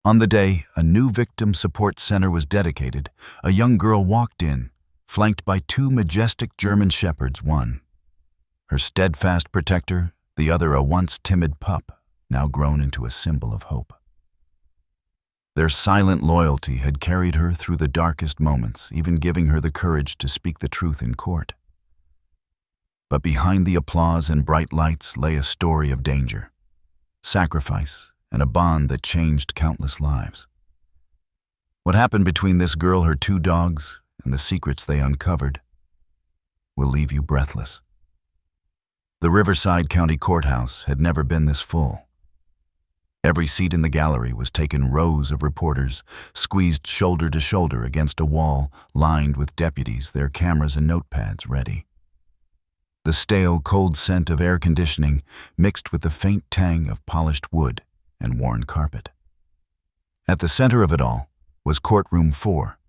On the day a new victim support center was dedicated, a young girl walked in, flanked by two majestic German shepherds, one her steadfast protector, the other a once timid pup, now grown into a symbol of hope. Their silent loyalty had carried her through the darkest moments, even giving her the courage to speak the truth in court. But behind the applause and bright lights lay a story of danger, sacrifice, and a bond that changed countless lives. What happened between this girl, her two dogs, and the secrets they uncovered will leave you breathless. The Riverside County Courthouse had never been this full. Every seat in the gallery was taken, rows of reporters squeezed shoulder to shoulder against a wall lined with deputies, their cameras and notepads ready. The stale, cold scent of air conditioning mixed with the faint tang of polished wood and worn carpet. At the center of it all was Courtroom 4,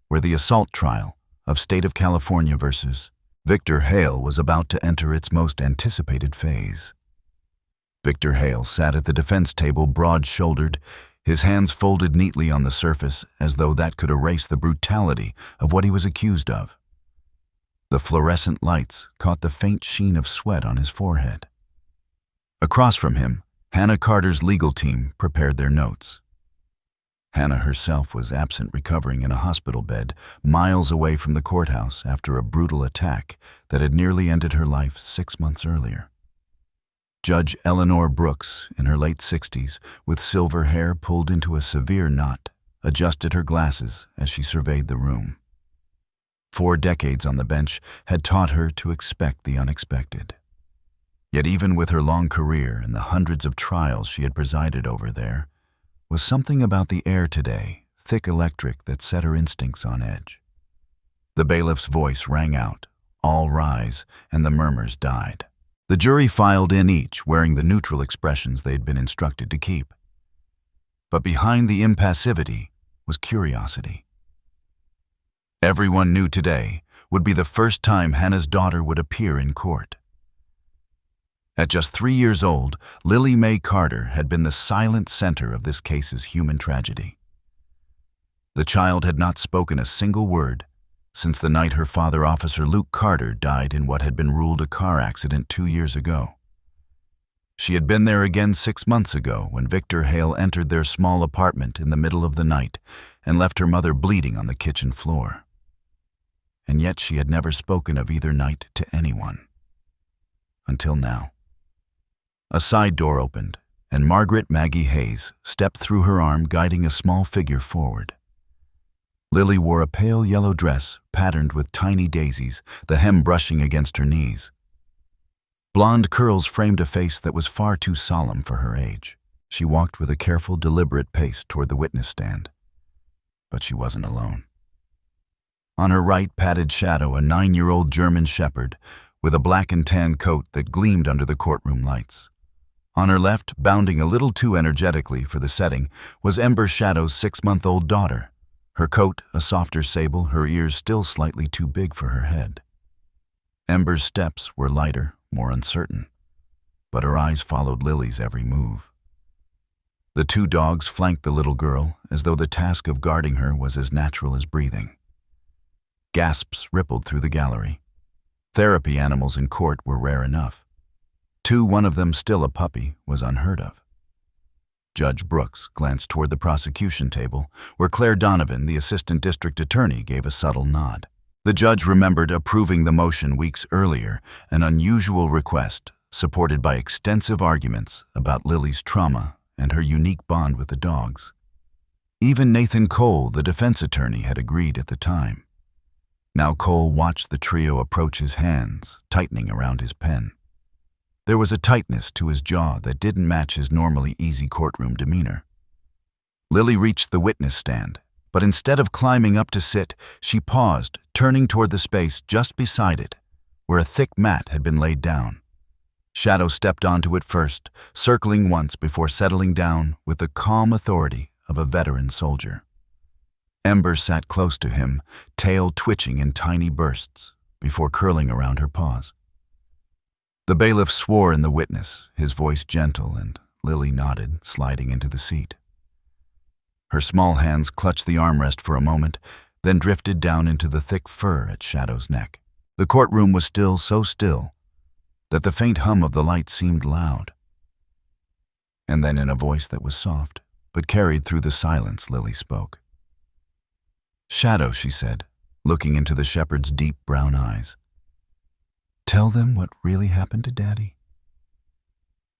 where the assault trial of State of California versus Victor Hale was about to enter its most anticipated phase. Victor Hale sat at the defense table, broad-shouldered, his hands folded neatly on the surface as though that could erase the brutality of what he was accused of. The fluorescent lights caught the faint sheen of sweat on his forehead. Across from him, Hannah Carter's legal team prepared their notes. Hannah herself was absent, recovering in a hospital bed miles away from the courthouse after a brutal attack that had nearly ended her life 6 months earlier. Judge Eleanor Brooks, in her late 60s, with silver hair pulled into a severe knot, adjusted her glasses as she surveyed the room. 4 decades on the bench had taught her to expect the unexpected. Yet even with her long career and the hundreds of trials she had presided over, there was something about the air today, thick electric, that set her instincts on edge. The bailiff's voice rang out, "All rise," and the murmurs died. The jury filed in, each wearing the neutral expressions they had been instructed to keep. But behind the impassivity was curiosity. Everyone knew today would be the first time Hannah's daughter would appear in court. At just 3 years old, Lily Mae Carter had been the silent center of this case's human tragedy. The child had not spoken a single word since the night her father, Officer Luke Carter, died in what had been ruled a car accident 2 years ago. She had been there again 6 months ago when Victor Hale entered their small apartment in the middle of the night and left her mother bleeding on the kitchen floor. And yet she had never spoken of either night to anyone. Until now. A side door opened, and Margaret Maggie Hayes stepped through her arm, guiding a small figure forward. Lily wore a pale yellow dress patterned with tiny daisies, the hem brushing against her knees. Blonde curls framed a face that was far too solemn for her age. She walked with a careful, deliberate pace toward the witness stand. But she wasn't alone. On her right, padded shadow, a 9-year-old German shepherd with a black and tan coat that gleamed under the courtroom lights. On her left, bounding a little too energetically for the setting, was Ember Shadow's 6-month-old daughter, her coat a softer sable, her ears still slightly too big for her head. Ember's steps were lighter, more uncertain, but her eyes followed Lily's every move. The 2 dogs flanked the little girl, as though the task of guarding her was as natural as breathing. Gasps rippled through the gallery. Therapy animals in court were rare enough. One of them still a puppy, was unheard of. Judge Brooks glanced toward the prosecution table, where Claire Donovan, the assistant district attorney, gave a subtle nod. The judge remembered approving the motion weeks earlier, an unusual request, supported by extensive arguments about Lily's trauma and her unique bond with the dogs. Even Nathan Cole, the defense attorney, had agreed at the time. Now Cole watched the trio approach, his hands tightening around his pen. There was a tightness to his jaw that didn't match his normally easy courtroom demeanor. Lily reached the witness stand, but instead of climbing up to sit, she paused, turning toward the space just beside it, where a thick mat had been laid down. Shadow stepped onto it first, circling once before settling down with the calm authority of a veteran soldier. Ember sat close to him, tail twitching in tiny bursts, before curling around her paws. The bailiff swore in the witness, his voice gentle, and Lily nodded, sliding into the seat. Her small hands clutched the armrest for a moment, then drifted down into the thick fur at Shadow's neck. The courtroom was still so still that the faint hum of the light seemed loud. And then in a voice that was soft, but carried through the silence, Lily spoke. "Shadow," she said, looking into the shepherd's deep brown eyes. "Tell them what really happened to Daddy."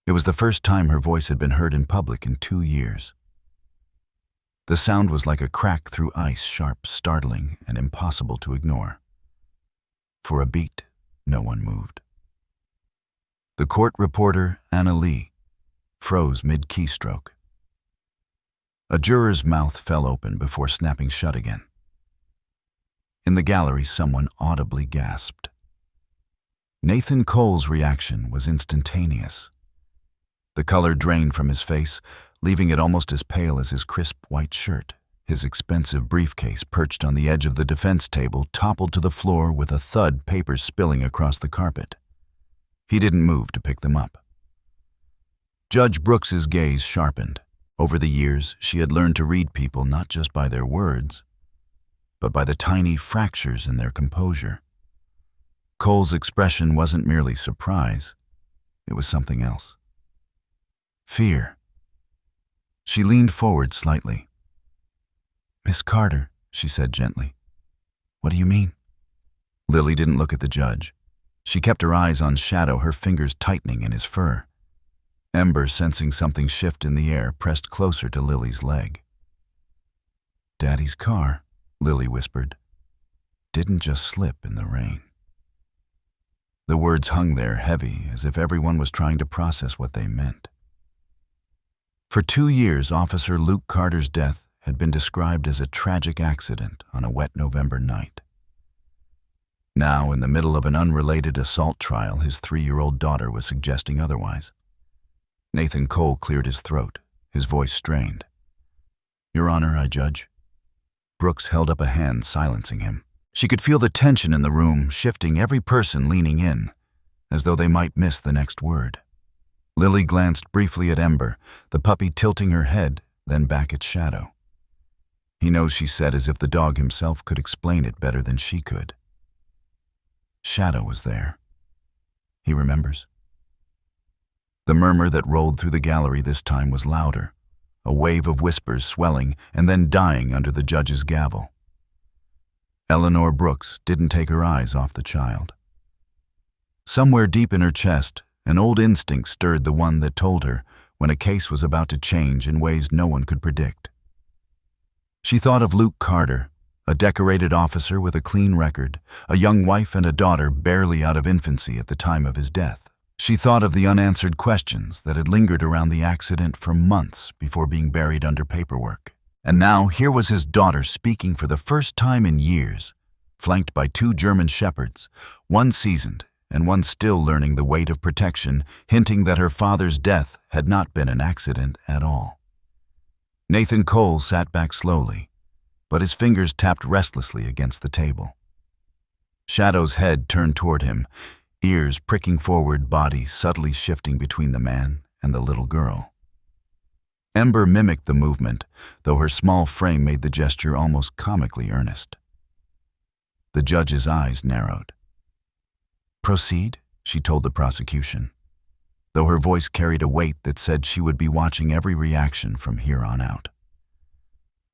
It was the first time her voice had been heard in public in 2 years. The sound was like a crack through ice, sharp, startling, and impossible to ignore. For a beat, no one moved. The court reporter, Anna Lee, froze mid-keystroke. A juror's mouth fell open before snapping shut again. In the gallery, someone audibly gasped. Nathan Cole's reaction was instantaneous. The color drained from his face, leaving it almost as pale as his crisp white shirt. His expensive briefcase, perched on the edge of the defense table, toppled to the floor with a thud, papers spilling across the carpet. He didn't move to pick them up. Judge Brooks's gaze sharpened. Over the years, she had learned to read people not just by their words, but by the tiny fractures in their composure. Cole's expression wasn't merely surprise. It was something else. Fear. She leaned forward slightly. "Miss Carter," she said gently. "What do you mean?" Lily didn't look at the judge. She kept her eyes on Shadow, her fingers tightening in his fur. Ember, sensing something shift in the air, pressed closer to Lily's leg. "Daddy's car," Lily whispered, "didn't just slip in the rain." The words hung there heavy, as if everyone was trying to process what they meant. For 2 years, Officer Luke Carter's death had been described as a tragic accident on a wet November night. Now, in the middle of an unrelated assault trial, his 3-year-old daughter was suggesting otherwise. Nathan Cole cleared his throat, his voice strained. "Your Honor, I judge." Brooks held up a hand, silencing him. She could feel the tension in the room, shifting, every person leaning in, as though they might miss the next word. Lily glanced briefly at Ember, the puppy tilting her head, then back at Shadow. "He knows," she said, as if the dog himself could explain it better than she could. Shadow was there. He remembers. The murmur that rolled through the gallery this time was louder, a wave of whispers swelling and then dying under the judge's gavel. Eleanor Brooks didn't take her eyes off the child. Somewhere deep in her chest, an old instinct stirred, the one that told her when a case was about to change in ways no one could predict. She thought of Luke Carter, a decorated officer with a clean record, a young wife and a daughter barely out of infancy at the time of his death. She thought of the unanswered questions that had lingered around the accident for months before being buried under paperwork. And now here was his daughter speaking for the first time in years, flanked by 2 German shepherds, one seasoned and one still learning the weight of protection, hinting that her father's death had not been an accident at all. Nathan Cole sat back slowly, but his fingers tapped restlessly against the table. Shadow's head turned toward him, ears pricking forward, body subtly shifting between the man and the little girl. Ember mimicked the movement, though her small frame made the gesture almost comically earnest. The judge's eyes narrowed. "Proceed," she told the prosecution, though her voice carried a weight that said she would be watching every reaction from here on out.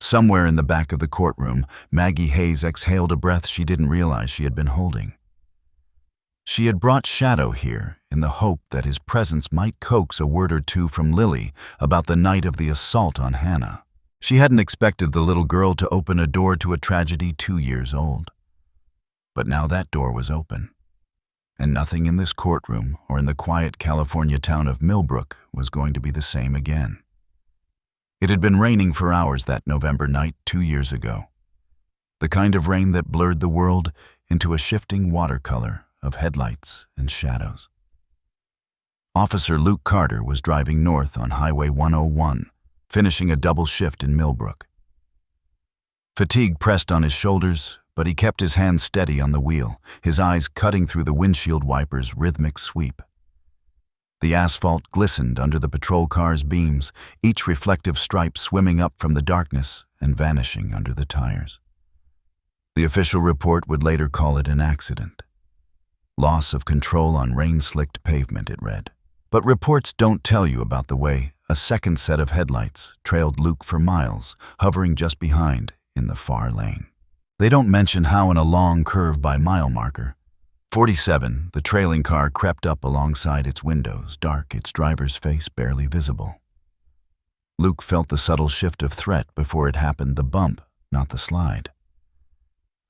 Somewhere in the back of the courtroom, Maggie Hayes exhaled a breath she didn't realize she had been holding. She had brought Shadow here in the hope that his presence might coax a word or two from Lily about the night of the assault on Hannah. She hadn't expected the little girl to open a door to a tragedy 2 years old. But now that door was open, and nothing in this courtroom or in the quiet California town of Millbrook was going to be the same again. It had been raining for hours that November night 2 years ago, the kind of rain that blurred the world into a shifting watercolor of headlights and shadows. Officer Luke Carter was driving north on Highway 101, finishing a double shift in Millbrook. Fatigue pressed on his shoulders, but he kept his hands steady on the wheel, his eyes cutting through the windshield wiper's rhythmic sweep. The asphalt glistened under the patrol car's beams, each reflective stripe swimming up from the darkness and vanishing under the tires. The official report would later call it an accident. Loss of control on rain-slicked pavement, it read. But reports don't tell you about the way a second set of headlights trailed Luke for miles, hovering just behind in the far lane. They don't mention how in a long curve by mile marker, 47, the trailing car crept up alongside its windows, dark, its driver's face barely visible. Luke felt the subtle shift of threat before it happened, the bump, not the slide.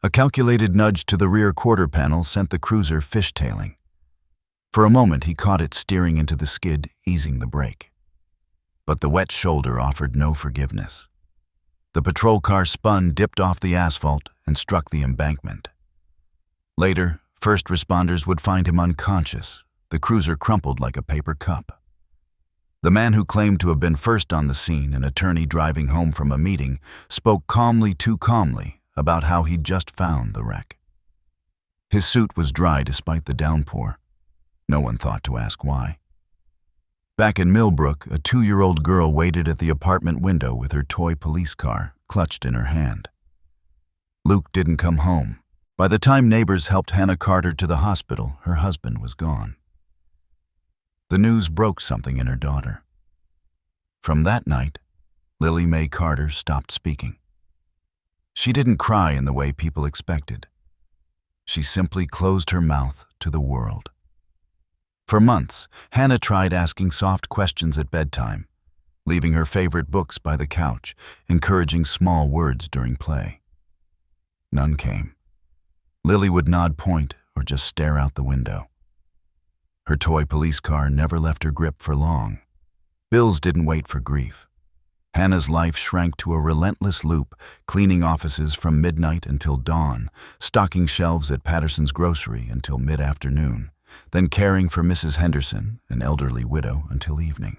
A calculated nudge to the rear quarter panel sent the cruiser fishtailing. For a moment he caught it steering into the skid, easing the brake. But the wet shoulder offered no forgiveness. The patrol car spun, dipped off the asphalt, and struck the embankment. Later, first responders would find him unconscious, the cruiser crumpled like a paper cup. The man who claimed to have been first on the scene, an attorney driving home from a meeting, spoke calmly, too calmly, about how he'd just found the wreck. His suit was dry despite the downpour. No one thought to ask why. Back in Millbrook, a 2-year-old girl waited at the apartment window with her toy police car clutched in her hand. Luke didn't come home. By the time neighbors helped Hannah Carter to the hospital, her husband was gone. The news broke something in her daughter. From that night, Lily Mae Carter stopped speaking. She didn't cry in the way people expected. She simply closed her mouth to the world. For months, Hannah tried asking soft questions at bedtime, leaving her favorite books by the couch, encouraging small words during play. None came. Lily would nod, point, or just stare out the window. Her toy police car never left her grip for long. Bills didn't wait for grief. Hannah's life shrank to a relentless loop, cleaning offices from midnight until dawn, stocking shelves at Patterson's grocery until mid-afternoon, then caring for Mrs. Henderson, an elderly widow, until evening.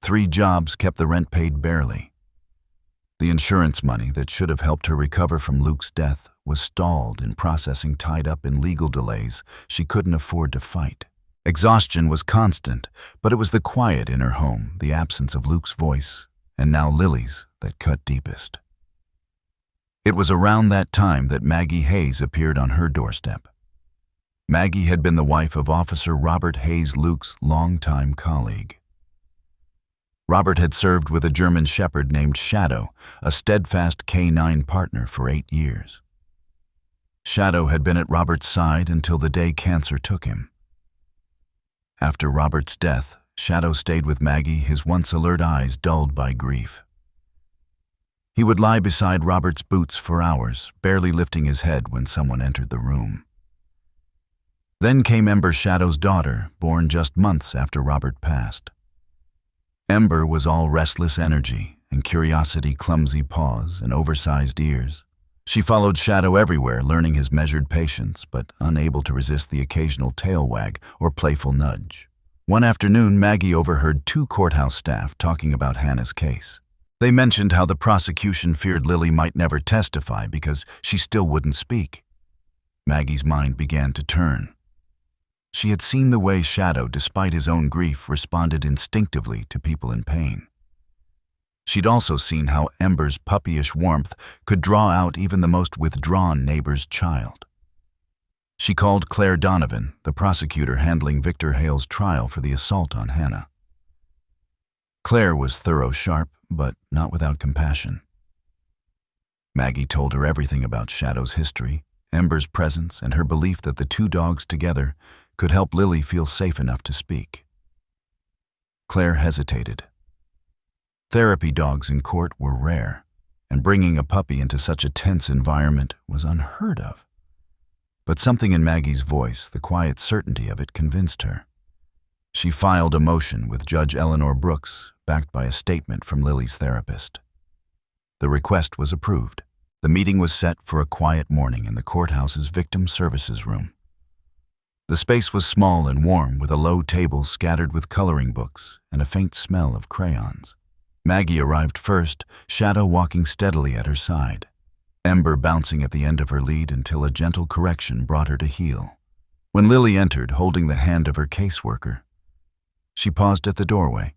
3 jobs kept the rent paid barely. The insurance money that should have helped her recover from Luke's death was stalled in processing, tied up in legal delays she couldn't afford to fight. Exhaustion was constant, but it was the quiet in her home, the absence of Luke's voice, and now Lily's, that cut deepest. It was around that time that Maggie Hayes appeared on her doorstep. Maggie had been the wife of Officer Robert Hayes, Luke's longtime colleague. Robert had served with a German shepherd named Shadow, a steadfast K-9 partner, for 8 years. Shadow had been at Robert's side until the day cancer took him. After Robert's death, Shadow stayed with Maggie, his once alert eyes dulled by grief. He would lie beside Robert's boots for hours, barely lifting his head when someone entered the room. Then came Ember, Shadow's daughter, born just months after Robert passed. Ember was all restless energy and curiosity, clumsy paws and oversized ears. She followed Shadow everywhere, learning his measured patience, but unable to resist the occasional tail wag or playful nudge. One afternoon, Maggie overheard 2 courthouse staff talking about Hannah's case. They mentioned how the prosecution feared Lily might never testify because she still wouldn't speak. Maggie's mind began to turn. She had seen the way Shadow, despite his own grief, responded instinctively to people in pain. She'd also seen how Ember's puppyish warmth could draw out even the most withdrawn neighbor's child. She called Claire Donovan, the prosecutor handling Victor Hale's trial for the assault on Hannah. Claire was thorough, sharp, but not without compassion. Maggie told her everything about Shadow's history, Ember's presence, and her belief that the 2 dogs together could help Lily feel safe enough to speak. Claire hesitated. Therapy dogs in court were rare, and bringing a puppy into such a tense environment was unheard of. But something in Maggie's voice, the quiet certainty of it, convinced her. She filed a motion with Judge Eleanor Brooks, backed by a statement from Lily's therapist. The request was approved. The meeting was set for a quiet morning in the courthouse's victim services room. The space was small and warm, with a low table scattered with coloring books and a faint smell of crayons. Maggie arrived first, Shadow walking steadily at her side, Ember bouncing at the end of her lead until a gentle correction brought her to heel. When Lily entered, holding the hand of her caseworker, She paused at the doorway.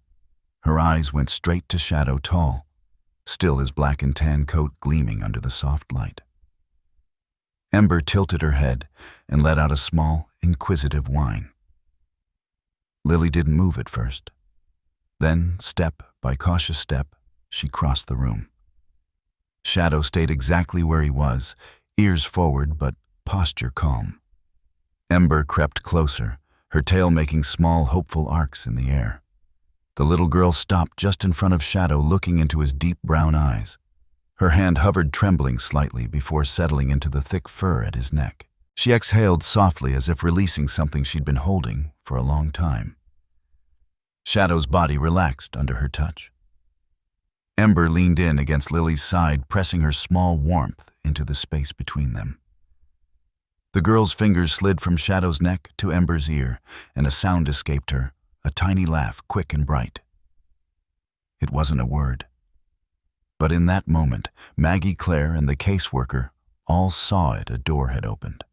Her eyes went straight to Shadow tall, still his black and tan coat gleaming under the soft light. Ember tilted her head and let out a small, inquisitive whine. Lily didn't move at first. Then, step by cautious step, she crossed the room. Shadow stayed exactly where he was, ears forward but posture calm. Ember crept closer, her tail making small, hopeful arcs in the air. The little girl stopped just in front of Shadow, looking into his deep brown eyes. Her hand hovered trembling slightly before settling into the thick fur at his neck. She exhaled softly as if releasing something she'd been holding for a long time. Shadow's body relaxed under her touch. Ember leaned in against Lily's side, pressing her small warmth into the space between them. The girl's fingers slid from Shadow's neck to Ember's ear, and a sound escaped her, a tiny laugh, quick and bright. It wasn't a word. But in that moment, Maggie, Claire, and the caseworker all saw it. A door had opened.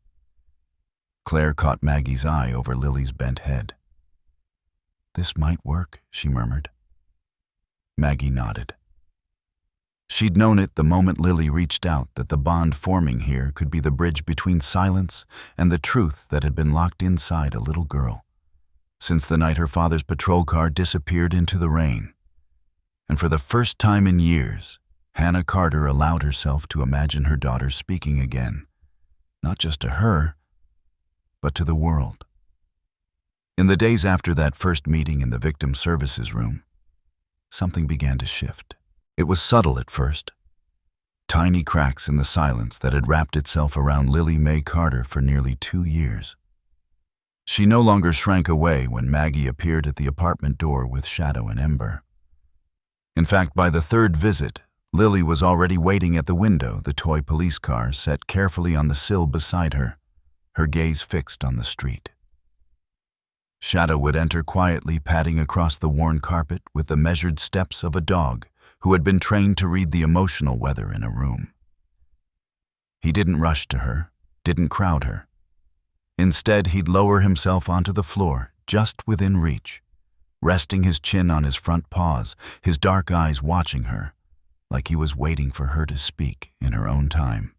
Claire caught Maggie's eye over Lily's bent head. "This might work," she murmured. Maggie nodded. She'd known it the moment Lily reached out, that the bond forming here could be the bridge between silence and the truth that had been locked inside a little girl, since the night her father's patrol car disappeared into the rain. And for the first time in years, Hannah Carter allowed herself to imagine her daughter speaking again, not just to her, but to the world. In the days after that first meeting in the victim services room, something began to shift. It was subtle at first. Tiny cracks in the silence that had wrapped itself around Lily Mae Carter for nearly 2 years. She no longer shrank away when Maggie appeared at the apartment door with Shadow and Ember. In fact, by the third visit, Lily was already waiting at the window, the toy police car set carefully on the sill beside her, her gaze fixed on the street. Shadow would enter quietly, padding across the worn carpet with the measured steps of a dog who had been trained to read the emotional weather in a room. He didn't rush to her, didn't crowd her. Instead, he'd lower himself onto the floor, just within reach, resting his chin on his front paws, his dark eyes watching her, like he was waiting for her to speak in her own time.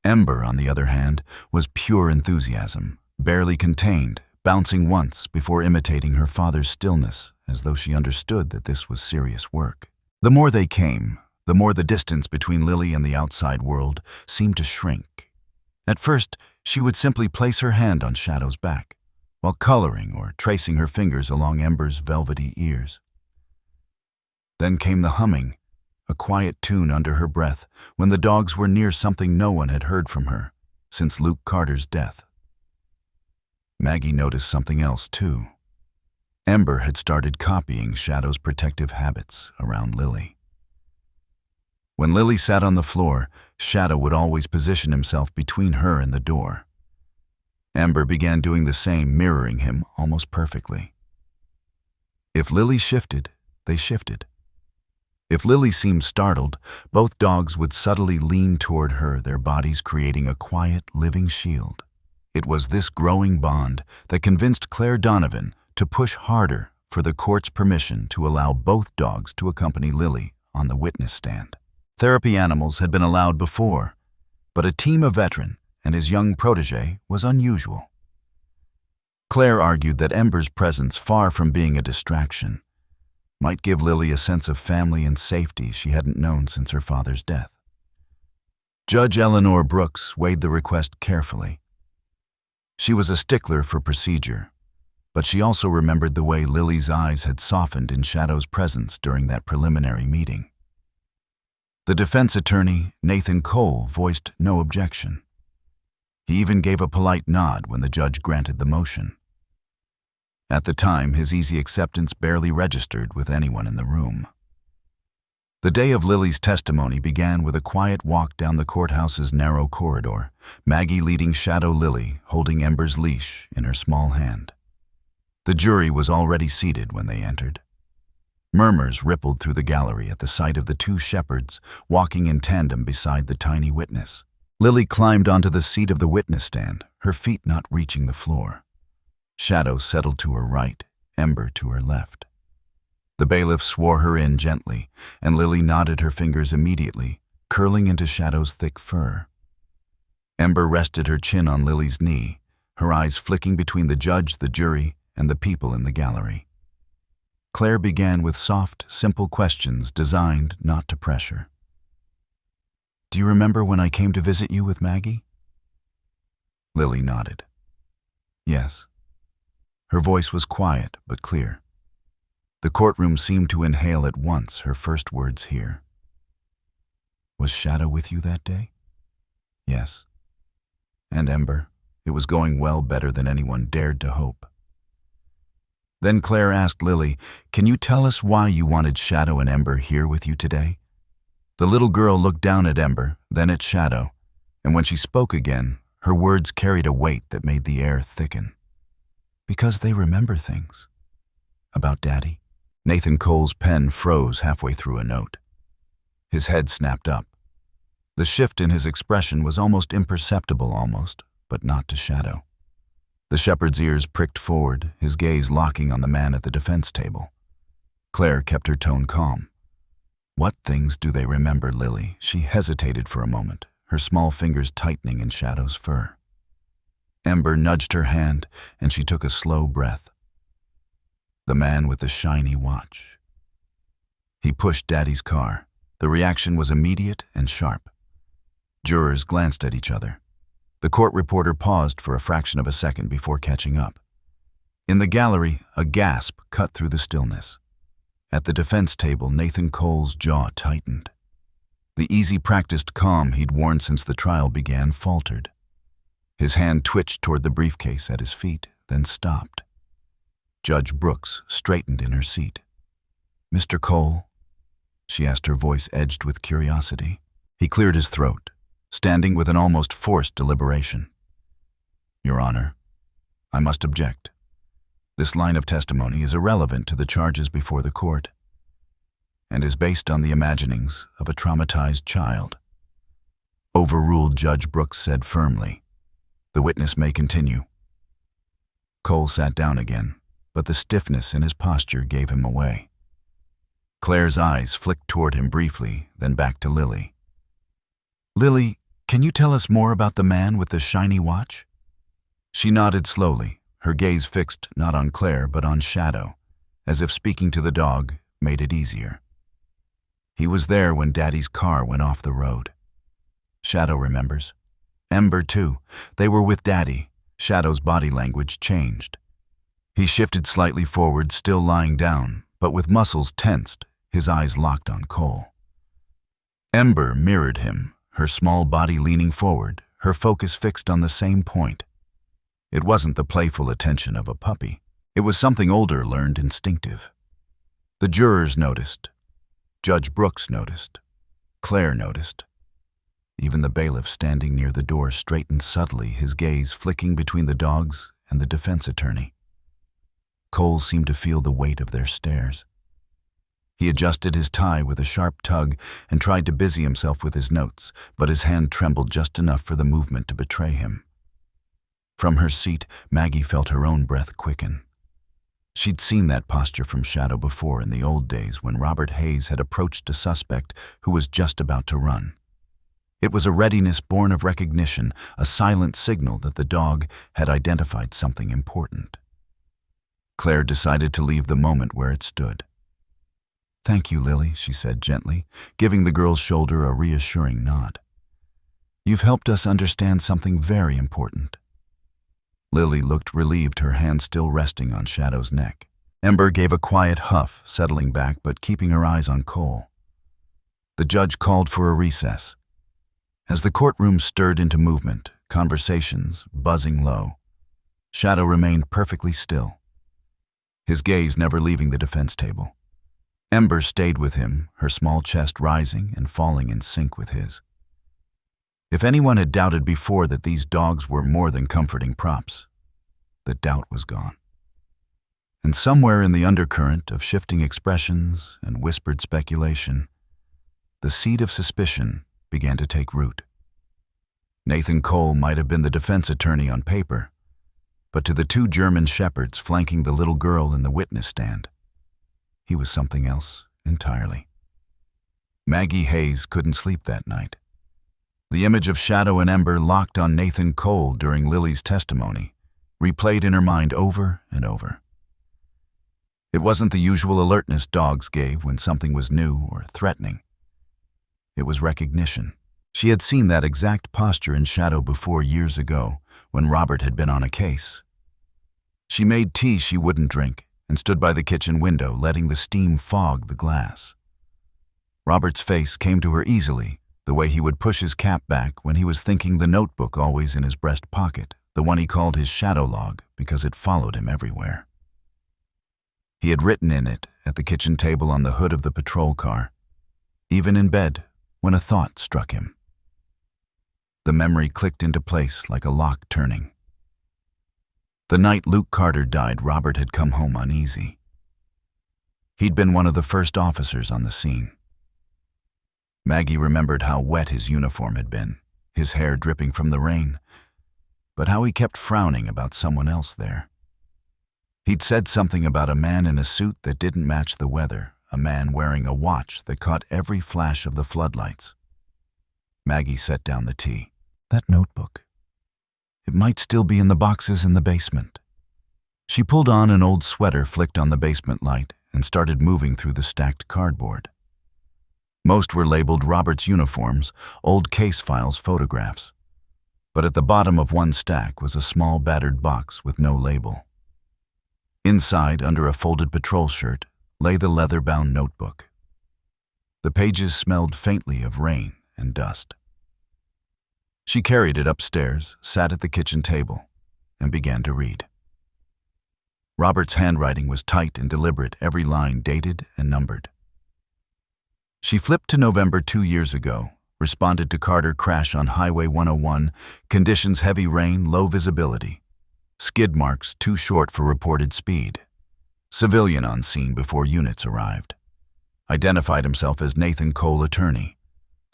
Ember, on the other hand, was pure enthusiasm, barely contained, bouncing once before imitating her father's stillness, as though she understood that this was serious work. The more they came, the more the distance between Lily and the outside world seemed to shrink. At first, she would simply place her hand on Shadow's back, while coloring or tracing her fingers along Ember's velvety ears. Then came the humming, a quiet tune under her breath when the dogs were near something no one had heard from her since Luke Carter's death. Maggie noticed something else too. Ember had started copying Shadow's protective habits around Lily. When Lily sat on the floor, Shadow would always position himself between her and the door. Ember began doing the same, mirroring him almost perfectly. If Lily shifted, they shifted. If Lily seemed startled, both dogs would subtly lean toward her, their bodies creating a quiet, living shield. It was this growing bond that convinced Claire Donovan to push harder for the court's permission to allow both dogs to accompany Lily on the witness stand. Therapy animals had been allowed before, but a team of veteran and his young protege was unusual. Claire argued that Ember's presence, far from being a distraction, might give Lily a sense of family and safety she hadn't known since her father's death. Judge Eleanor Brooks weighed the request carefully. She was a stickler for procedure, but she also remembered the way Lily's eyes had softened in Shadow's presence during that preliminary meeting. The defense attorney, Nathan Cole, voiced no objection. He even gave a polite nod when the judge granted the motion. At the time, his easy acceptance barely registered with anyone in the room. The day of Lily's testimony began with a quiet walk down the courthouse's narrow corridor, Maggie leading Shadow Lily, holding Ember's leash in her small hand. The jury was already seated when they entered. Murmurs rippled through the gallery at the sight of the two shepherds walking in tandem beside the tiny witness. Lily climbed onto the seat of the witness stand, her feet not reaching the floor. Shadow settled to her right, Ember to her left. The bailiff swore her in gently, and Lily nodded her fingers immediately, curling into Shadow's thick fur. Ember rested her chin on Lily's knee, her eyes flicking between the judge, the jury, and the people in the gallery. Claire began with soft, simple questions designed not to pressure. "Do you remember when I came to visit you with Maggie?" Lily nodded. "Yes." Her voice was quiet but clear. The courtroom seemed to inhale at once her first words here. "Was Shadow with you that day?" "Yes." "And Ember? It was going well, better than anyone dared to hope." Then Claire asked Lily, "Can you tell us why you wanted Shadow and Ember here with you today?" The little girl looked down at Ember, then at Shadow, and when she spoke again, her words carried a weight that made the air thicken. "Because they remember things. About Daddy." Nathan Cole's pen froze halfway through a note. His head snapped up. The shift in his expression was almost imperceptible, but not to Shadow. The shepherd's ears pricked forward, his gaze locking on the man at the defense table. Claire kept her tone calm. "What things do they remember, Lily?" She hesitated for a moment, her small fingers tightening in Shadow's fur. Ember nudged her hand, and she took a slow breath. "The man with the shiny watch." He pushed Daddy's car. The reaction was immediate and sharp. Jurors glanced at each other. The court reporter paused for a fraction of a second before catching up. In the gallery, a gasp cut through the stillness. At the defense table, Nathan Cole's jaw tightened. The easy, practiced calm he'd worn since the trial began faltered. His hand twitched toward the briefcase at his feet, then stopped. Judge Brooks straightened in her seat. "Mr. Cole?" she asked, her voice edged with curiosity. He cleared his throat, standing with an almost forced deliberation. "Your Honor, I must object. This line of testimony is irrelevant to the charges before the court and is based on the imaginings of a traumatized child." Overruled, Judge Brooks said firmly. "The witness may continue." Cole sat down again, but the stiffness in his posture gave him away. Claire's eyes flicked toward him briefly, then back to Lily. "Lily, can you tell us more about the man with the shiny watch?" She nodded slowly, her gaze fixed not on Claire but on Shadow, as if speaking to the dog made it easier. "He was there when Daddy's car went off the road." Shadow remembers. Ember, too. They were with Daddy. Shadow's body language changed. He shifted slightly forward, still lying down, but with muscles tensed, his eyes locked on Cole. Ember mirrored him, her small body leaning forward, her focus fixed on the same point. It wasn't the playful attention of a puppy. It was something older learned instinctive. The jurors noticed. Judge Brooks noticed. Claire noticed. Even the bailiff standing near the door straightened subtly, his gaze flicking between the dogs and the defense attorney. Cole seemed to feel the weight of their stares. He adjusted his tie with a sharp tug and tried to busy himself with his notes, but his hand trembled just enough for the movement to betray him. From her seat, Maggie felt her own breath quicken. She'd seen that posture from Shadow before in the old days when Robert Hayes had approached a suspect who was just about to run. It was a readiness born of recognition, a silent signal that the dog had identified something important. Claire decided to leave the moment where it stood. "Thank you, Lily," she said gently, giving the girl's shoulder a reassuring nod. "You've helped us understand something very important." Lily looked relieved, her hand still resting on Shadow's neck. Ember gave a quiet huff, settling back but keeping her eyes on Cole. The judge called for a recess. As the courtroom stirred into movement, conversations buzzing low, Shadow remained perfectly still, his gaze never leaving the defense table. Ember stayed with him, her small chest rising and falling in sync with his. If anyone had doubted before that these dogs were more than comforting props, the doubt was gone. And somewhere in the undercurrent of shifting expressions and whispered speculation, the seed of suspicion began to take root. Nathan Cole might have been the defense attorney on paper, but to the two German shepherds flanking the little girl in the witness stand, he was something else entirely. Maggie Hayes couldn't sleep that night. The image of Shadow and Ember locked on Nathan Cole during Lily's testimony replayed in her mind over and over. It wasn't the usual alertness dogs gave when something was new or threatening. It was recognition. She had seen that exact posture in Shadow before years ago, when Robert had been on a case. She made tea she wouldn't drink and stood by the kitchen window, letting the steam fog the glass. Robert's face came to her easily, the way he would push his cap back when he was thinking, the notebook always in his breast pocket, the one he called his shadow log because it followed him everywhere. He had written in it at the kitchen table on the hood of the patrol car, even in bed when a thought struck him. The memory clicked into place like a lock turning. The night Luke Carter died, Robert had come home uneasy. He'd been one of the first officers on the scene. Maggie remembered how wet his uniform had been, his hair dripping from the rain, but how he kept frowning about someone else there. He'd said something about a man in a suit that didn't match the weather, a man wearing a watch that caught every flash of the floodlights. Maggie set down the tea. That notebook. It might still be in the boxes in the basement. She pulled on an old sweater, flicked on the basement light, and started moving through the stacked cardboard. Most were labeled Robert's uniforms, old case files, photographs. But at the bottom of one stack was a small battered box with no label. Inside, under a folded patrol shirt, lay the leather-bound notebook. The pages smelled faintly of rain and dust. She carried it upstairs, sat at the kitchen table, and began to read. Robert's handwriting was tight and deliberate, every line dated and numbered. She flipped to November 2 years ago, responded to Carter crash on Highway 101, conditions heavy rain, low visibility. Skid marks too short for reported speed. Civilian on scene before units arrived. Identified himself as Nathan Cole, attorney.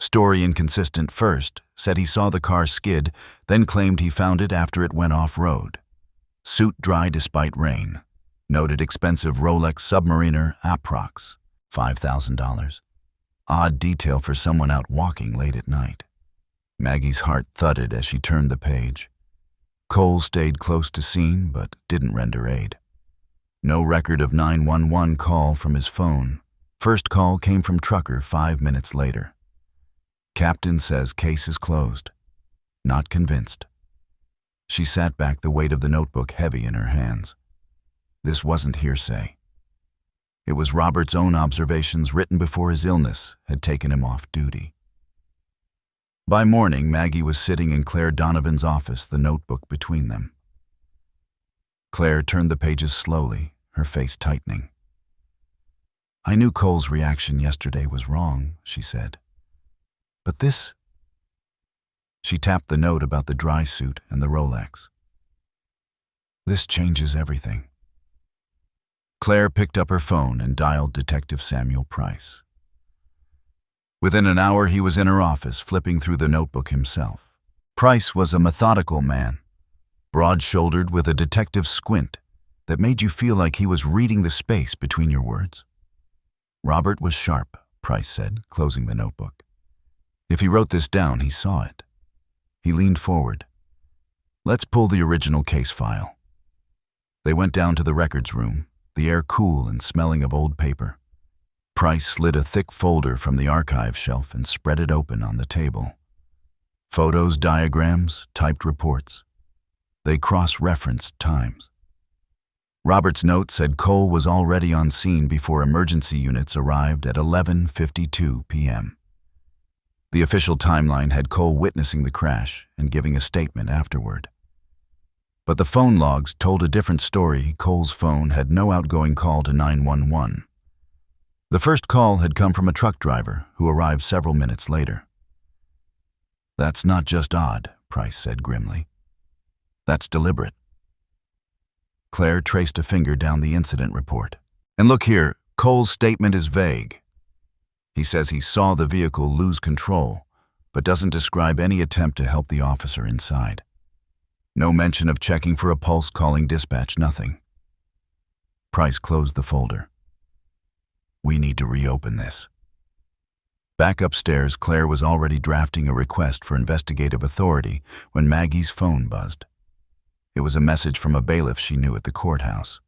Story inconsistent: first, said he saw the car skid, then claimed he found it after it went off-road. Suit dry despite rain. Noted expensive Rolex Submariner approx. $5,000. Odd detail for someone out walking late at night. Maggie's heart thudded as she turned the page. Cole stayed close to scene but didn't render aid. No record of 911 call from his phone. First call came from trucker 5 minutes later. Captain says case is closed. Not convinced. She sat back, the weight of the notebook heavy in her hands. This wasn't hearsay. It was Robert's own observations written before his illness had taken him off duty. By morning, Maggie was sitting in Claire Donovan's office, the notebook between them. Claire turned the pages slowly, her face tightening. I knew Cole's reaction yesterday was wrong, she said. But this... She tapped the note about the dry suit and the Rolex. This changes everything. Claire picked up her phone and dialed Detective Samuel Price. Within an hour, he was in her office, flipping through the notebook himself. Price was a methodical man, broad-shouldered with a detective squint that made you feel like he was reading the space between your words. Robert was sharp, Price said, closing the notebook. If he wrote this down, he saw it. He leaned forward. Let's pull the original case file. They went down to the records room, the air cool and smelling of old paper. Price slid a thick folder from the archive shelf and spread it open on the table. Photos, diagrams, typed reports. They cross-referenced times. Robert's note said Cole was already on scene before emergency units arrived at 11:52 p.m. The official timeline had Cole witnessing the crash and giving a statement afterward. But the phone logs told a different story. Cole's phone had no outgoing call to 911. The first call had come from a truck driver who arrived several minutes later. That's not just odd, Price said grimly. That's deliberate. Claire traced a finger down the incident report. And look here, Cole's statement is vague. He says he saw the vehicle lose control, but doesn't describe any attempt to help the officer inside. No mention of checking for a pulse, calling dispatch, nothing. Price closed the folder. We need to reopen this. Back upstairs, Claire was already drafting a request for investigative authority when Maggie's phone buzzed. It was a message from a bailiff she knew at the courthouse.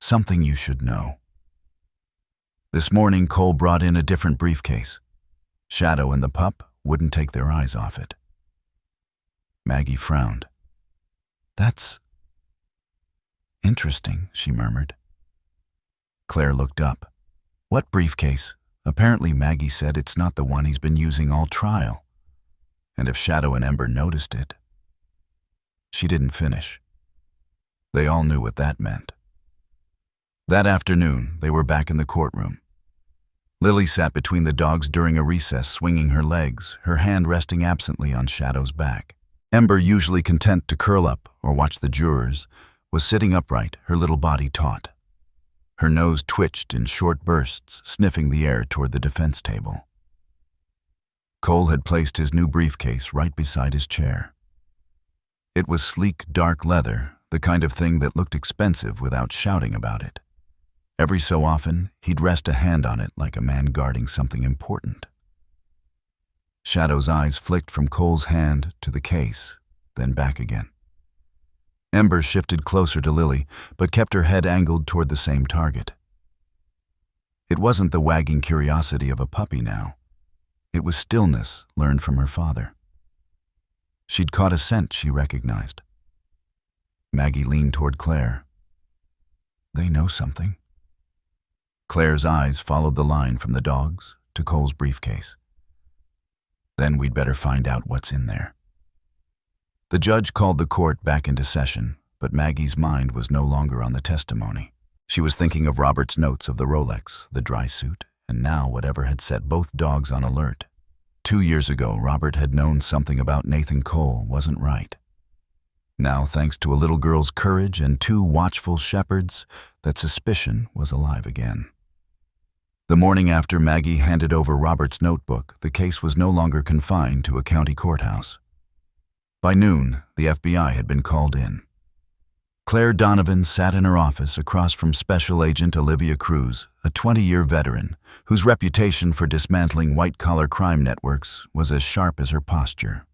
Something you should know. This morning, Cole brought in a different briefcase. Shadow and the pup wouldn't take their eyes off it. Maggie frowned. That's interesting, she murmured. Claire looked up. What briefcase? Apparently Maggie said it's not the one he's been using all trial. And if Shadow and Ember noticed it. She didn't finish. They all knew what that meant. That afternoon, they were back in the courtroom. Lily sat between the dogs during a recess, swinging her legs, her hand resting absently on Shadow's back. Ember, usually content to curl up or watch the jurors, was sitting upright, her little body taut. Her nose twitched in short bursts, sniffing the air toward the defense table. Cole had placed his new briefcase right beside his chair. It was sleek, dark leather, the kind of thing that looked expensive without shouting about it. Every so often, he'd rest a hand on it like a man guarding something important. Shadow's eyes flicked from Cole's hand to the case, then back again. Ember shifted closer to Lily, but kept her head angled toward the same target. It wasn't the wagging curiosity of a puppy now. It was stillness learned from her father. She'd caught a scent she recognized. Maggie leaned toward Claire. They know something. Claire's eyes followed the line from the dogs to Cole's briefcase. Then we'd better find out what's in there. The judge called the court back into session, but Maggie's mind was no longer on the testimony. She was thinking of Robert's notes of the Rolex, the dry suit, and now whatever had set both dogs on alert. 2 years ago, Robert had known something about Nathan Cole wasn't right. Now, thanks to a little girl's courage and 2 watchful shepherds, that suspicion was alive again. The morning after Maggie handed over Robert's notebook, the case was no longer confined to a county courthouse. By noon, the FBI had been called in. Claire Donovan sat in her office across from Special Agent Olivia Cruz, a 20-year veteran whose reputation for dismantling white-collar crime networks was as sharp as her posture.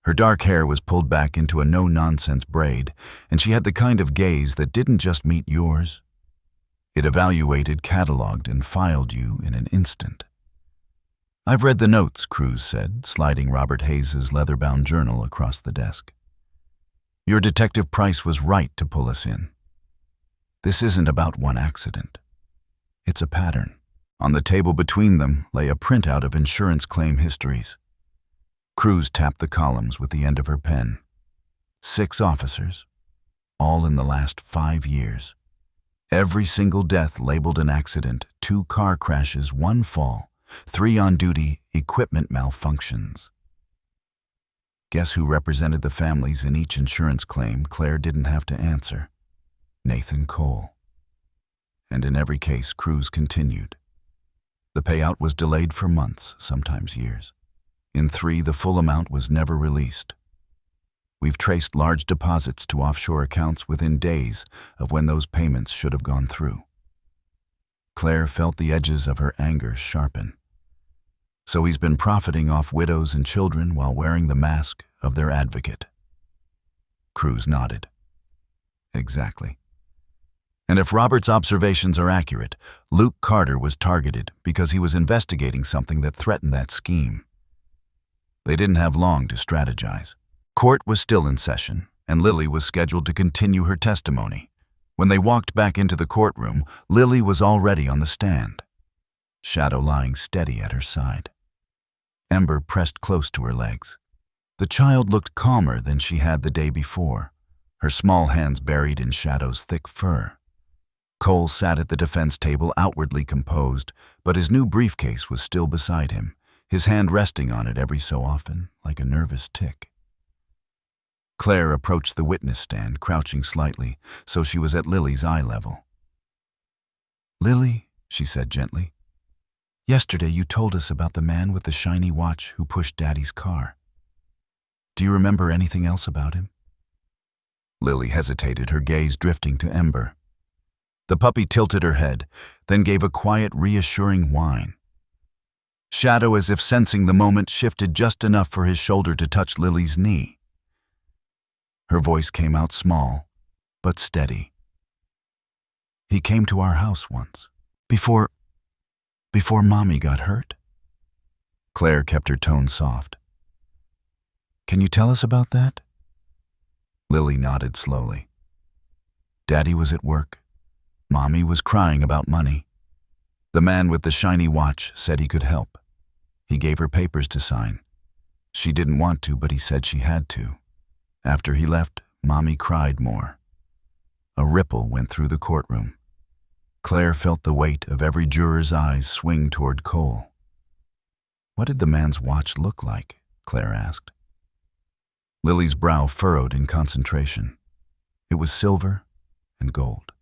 Her dark hair was pulled back into a no-nonsense braid, and she had the kind of gaze that didn't just meet yours. It evaluated, cataloged, and filed you in an instant. I've read the notes, Cruz said, sliding Robert Hayes' leather-bound journal across the desk. Your Detective Price was right to pull us in. This isn't about one accident. It's a pattern. On the table between them lay a printout of insurance claim histories. Cruz tapped the columns with the end of her pen. 6 officers, all in the last 5 years. Every single death labeled an accident, 2 car crashes, 1 fall, 3 on duty, equipment malfunctions. Guess who represented the families in each insurance claim Claire didn't have to answer? Nathan Cole. And in every case, Cruz continued. The payout was delayed for months, sometimes years. In 3, the full amount was never released. We've traced large deposits to offshore accounts within days of when those payments should have gone through. Claire felt the edges of her anger sharpen. So he's been profiting off widows and children while wearing the mask of their advocate. Cruz nodded. Exactly. And if Robert's observations are accurate, Luke Carter was targeted because he was investigating something that threatened that scheme. They didn't have long to strategize. Court was still in session, and Lily was scheduled to continue her testimony. When they walked back into the courtroom, Lily was already on the stand, Shadow lying steady at her side. Ember pressed close to her legs. The child looked calmer than she had the day before, her small hands buried in Shadow's thick fur. Cole sat at the defense table outwardly composed, but his new briefcase was still beside him, his hand resting on it every so often, like a nervous tick. Claire approached the witness stand, crouching slightly, so she was at Lily's eye level. Lily, she said gently, yesterday you told us about the man with the shiny watch who pushed Daddy's car. Do you remember anything else about him? Lily hesitated, her gaze drifting to Ember. The puppy tilted her head, then gave a quiet, reassuring whine. Shadow, as if sensing the moment, shifted just enough for his shoulder to touch Lily's knee. Her voice came out small, but steady. He came to our house once. Before Mommy got hurt? Claire kept her tone soft. Can you tell us about that? Lily nodded slowly. Daddy was at work. Mommy was crying about money. The man with the shiny watch said he could help. He gave her papers to sign. She didn't want to, but he said she had to. After he left, Mommy cried more. A ripple went through the courtroom. Claire felt the weight of every juror's eyes swing toward Cole. What did the man's watch look like? Claire asked. Lily's brow furrowed in concentration. It was silver and gold.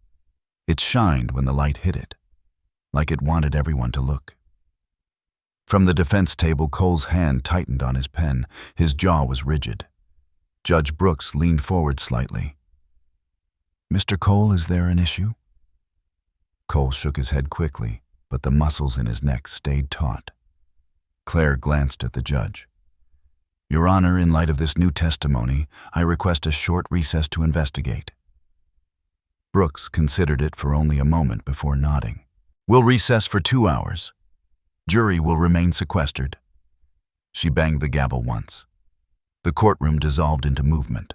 It shined when the light hit it, like it wanted everyone to look. From the defense table, Cole's hand tightened on his pen. His jaw was rigid. Judge Brooks leaned forward slightly. Mr. Cole, is there an issue? Cole shook his head quickly, but the muscles in his neck stayed taut. Claire glanced at the judge. Your Honor, in light of this new testimony, I request a short recess to investigate. Brooks considered it for only a moment before nodding. We'll recess for 2 hours. Jury will remain sequestered. She banged the gavel once. The courtroom dissolved into movement.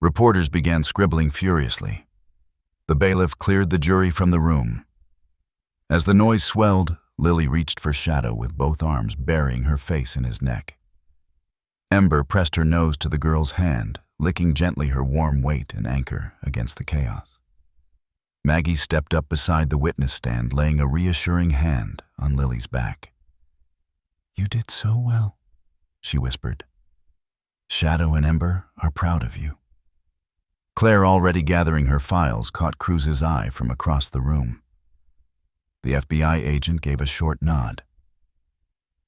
Reporters began scribbling furiously. The bailiff cleared the jury from the room. As the noise swelled, Lily reached for Shadow with both arms burying her face in his neck. Ember pressed her nose to the girl's hand, licking gently her warm weight and anchor against the chaos. Maggie stepped up beside the witness stand, laying a reassuring hand on Lily's back. You did so well, she whispered. Shadow and Ember are proud of you. Claire, already gathering her files, caught Cruz's eye from across the room. The FBI agent gave a short nod.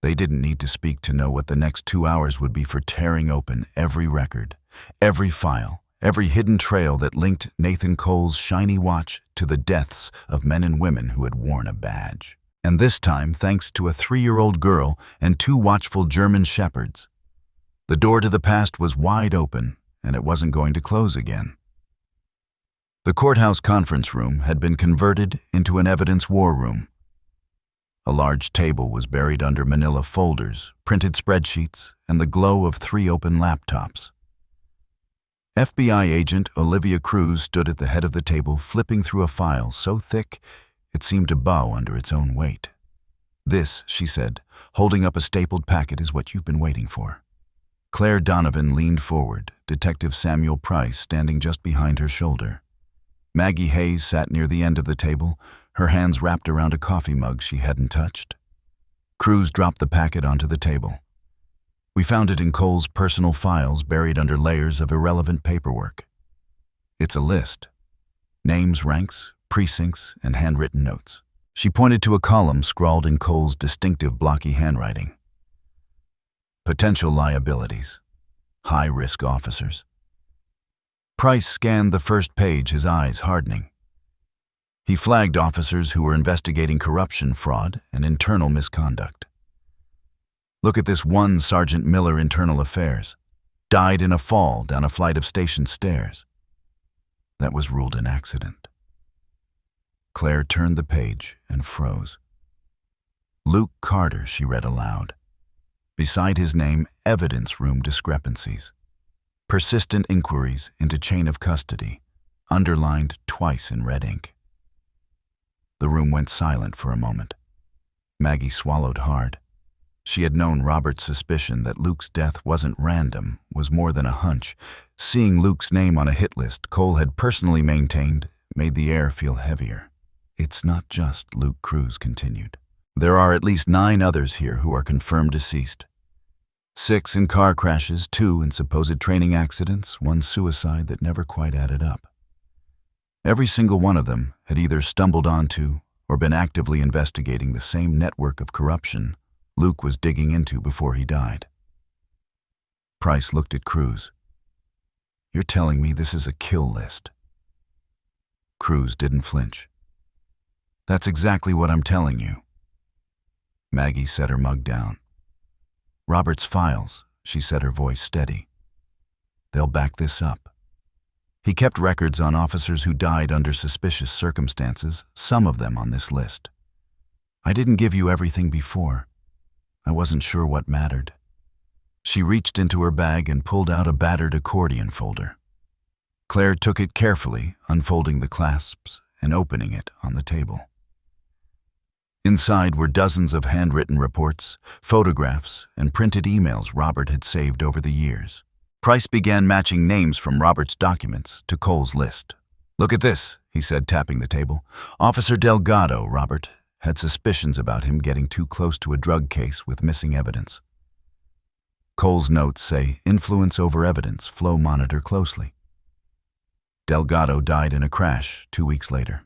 They didn't need to speak to know what the next 2 hours would be for tearing open every record, every file, every hidden trail that linked Nathan Cole's shiny watch to the deaths of men and women who had worn a badge. And this time, thanks to a 3-year-old girl and 2 watchful German shepherds. The door to the past was wide open, and it wasn't going to close again. The courthouse conference room had been converted into an evidence war room. A large table was buried under manila folders, printed spreadsheets, and the glow of 3 open laptops. FBI agent Olivia Cruz stood at the head of the table, flipping through a file so thick it seemed to bow under its own weight. This, she said, holding up a stapled packet, is what you've been waiting for. Claire Donovan leaned forward, Detective Samuel Price standing just behind her shoulder. Maggie Hayes sat near the end of the table, her hands wrapped around a coffee mug she hadn't touched. Cruz dropped the packet onto the table. We found it in Cole's personal files buried under layers of irrelevant paperwork. It's a list. Names, ranks, precincts, and handwritten notes. She pointed to a column scrawled in Cole's distinctive blocky handwriting. Potential liabilities. High-risk officers. Price scanned the first page, his eyes hardening. He flagged officers who were investigating corruption, fraud, and internal misconduct. Look at this one Sergeant Miller, Internal Affairs. Died in a fall down a flight of station stairs. That was ruled an accident. Claire turned the page and froze. Luke Carter, she read aloud. Beside his name, evidence room discrepancies. Persistent inquiries into chain of custody, underlined twice in red ink. The room went silent for a moment. Maggie swallowed hard. She had known Robert's suspicion that Luke's death wasn't random, was more than a hunch. Seeing Luke's name on a hit list Cole had personally maintained made the air feel heavier. It's not just Luke, Cruz continued. There are at least 9 others here who are confirmed deceased. 6 in car crashes, 2 in supposed training accidents, 1 suicide that never quite added up. Every single one of them had either stumbled onto or been actively investigating the same network of corruption Luke was digging into before he died. Price looked at Cruz. You're telling me this is a kill list? Cruz didn't flinch. That's exactly what I'm telling you. Maggie set her mug down. Robert's files, she said, her voice steady. They'll back this up. He kept records on officers who died under suspicious circumstances, some of them on this list. I didn't give you everything before. I wasn't sure what mattered. She reached into her bag and pulled out a battered accordion folder. Claire took it carefully, unfolding the clasps and opening it on the table. Inside were dozens of handwritten reports, photographs, and printed emails Robert had saved over the years. Price began matching names from Robert's documents to Cole's list. Look at this, he said, tapping the table. Officer Delgado, Robert, had suspicions about him getting too close to a drug case with missing evidence. Cole's notes say, influence over evidence, flow monitor closely. Delgado died in a crash 2 weeks later.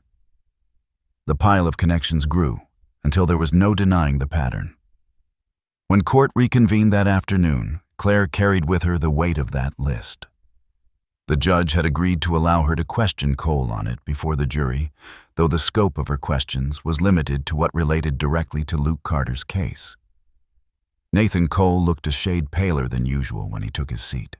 The pile of connections grew until there was no denying the pattern. When court reconvened that afternoon, Claire carried with her the weight of that list. The judge had agreed to allow her to question Cole on it before the jury, though the scope of her questions was limited to what related directly to Luke Carter's case. Nathan Cole looked a shade paler than usual when he took his seat.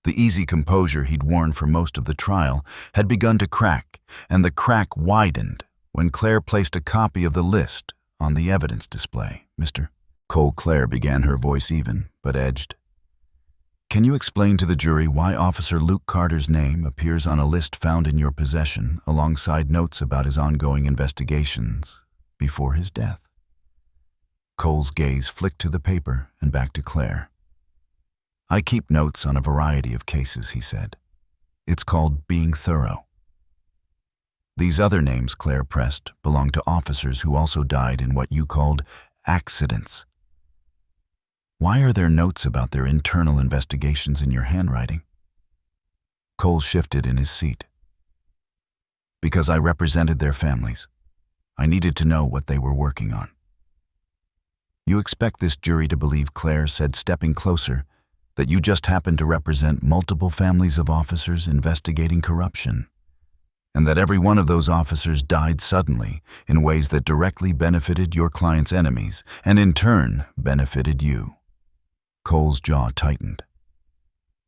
The easy composure he'd worn for most of the trial had begun to crack, and the crack widened when Claire placed a copy of the list on the evidence display. Mr. Cole, Claire began, her voice even, but edged. Can you explain to the jury why Officer Luke Carter's name appears on a list found in your possession alongside notes about his ongoing investigations before his death? Cole's gaze flicked to the paper and back to Claire. I keep notes on a variety of cases, he said. It's called being thorough. These other names, Claire pressed, belong to officers who also died in what you called accidents. Why are there notes about their internal investigations in your handwriting? Cole shifted in his seat. Because I represented their families. I needed to know what they were working on. You expect this jury to believe, Claire said, stepping closer, that you just happened to represent multiple families of officers investigating corruption, and that every one of those officers died suddenly in ways that directly benefited your client's enemies and in turn benefited you. Cole's jaw tightened.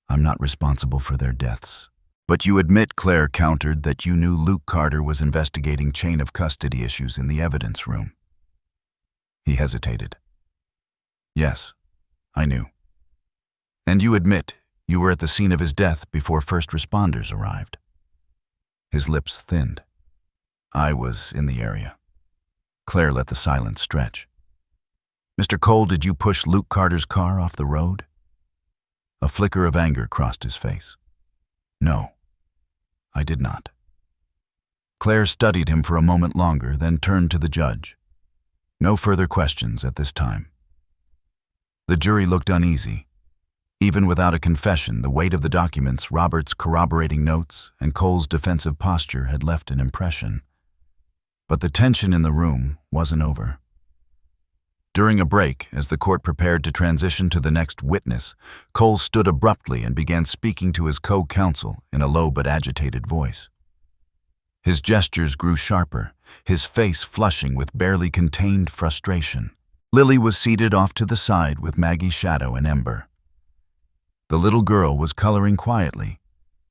I'm not responsible for their deaths. But you admit, Claire countered, that you knew Luke Carter was investigating chain of custody issues in the evidence room. He hesitated. Yes, I knew. And you admit you were at the scene of his death before first responders arrived. His lips thinned. I was in the area. Claire let the silence stretch. Mr. Cole, did you push Luke Carter's car off the road? A flicker of anger crossed his face. No, I did not. Claire studied him for a moment longer, then turned to the judge. No further questions at this time. The jury looked uneasy. Even without a confession, the weight of the documents, Robert's corroborating notes, and Cole's defensive posture had left an impression. But the tension in the room wasn't over. During a break, as the court prepared to transition to the next witness, Cole stood abruptly and began speaking to his co-counsel in a low but agitated voice. His gestures grew sharper, his face flushing with barely contained frustration. Lily was seated off to the side with Maggie's Shadow and Ember. The little girl was coloring quietly,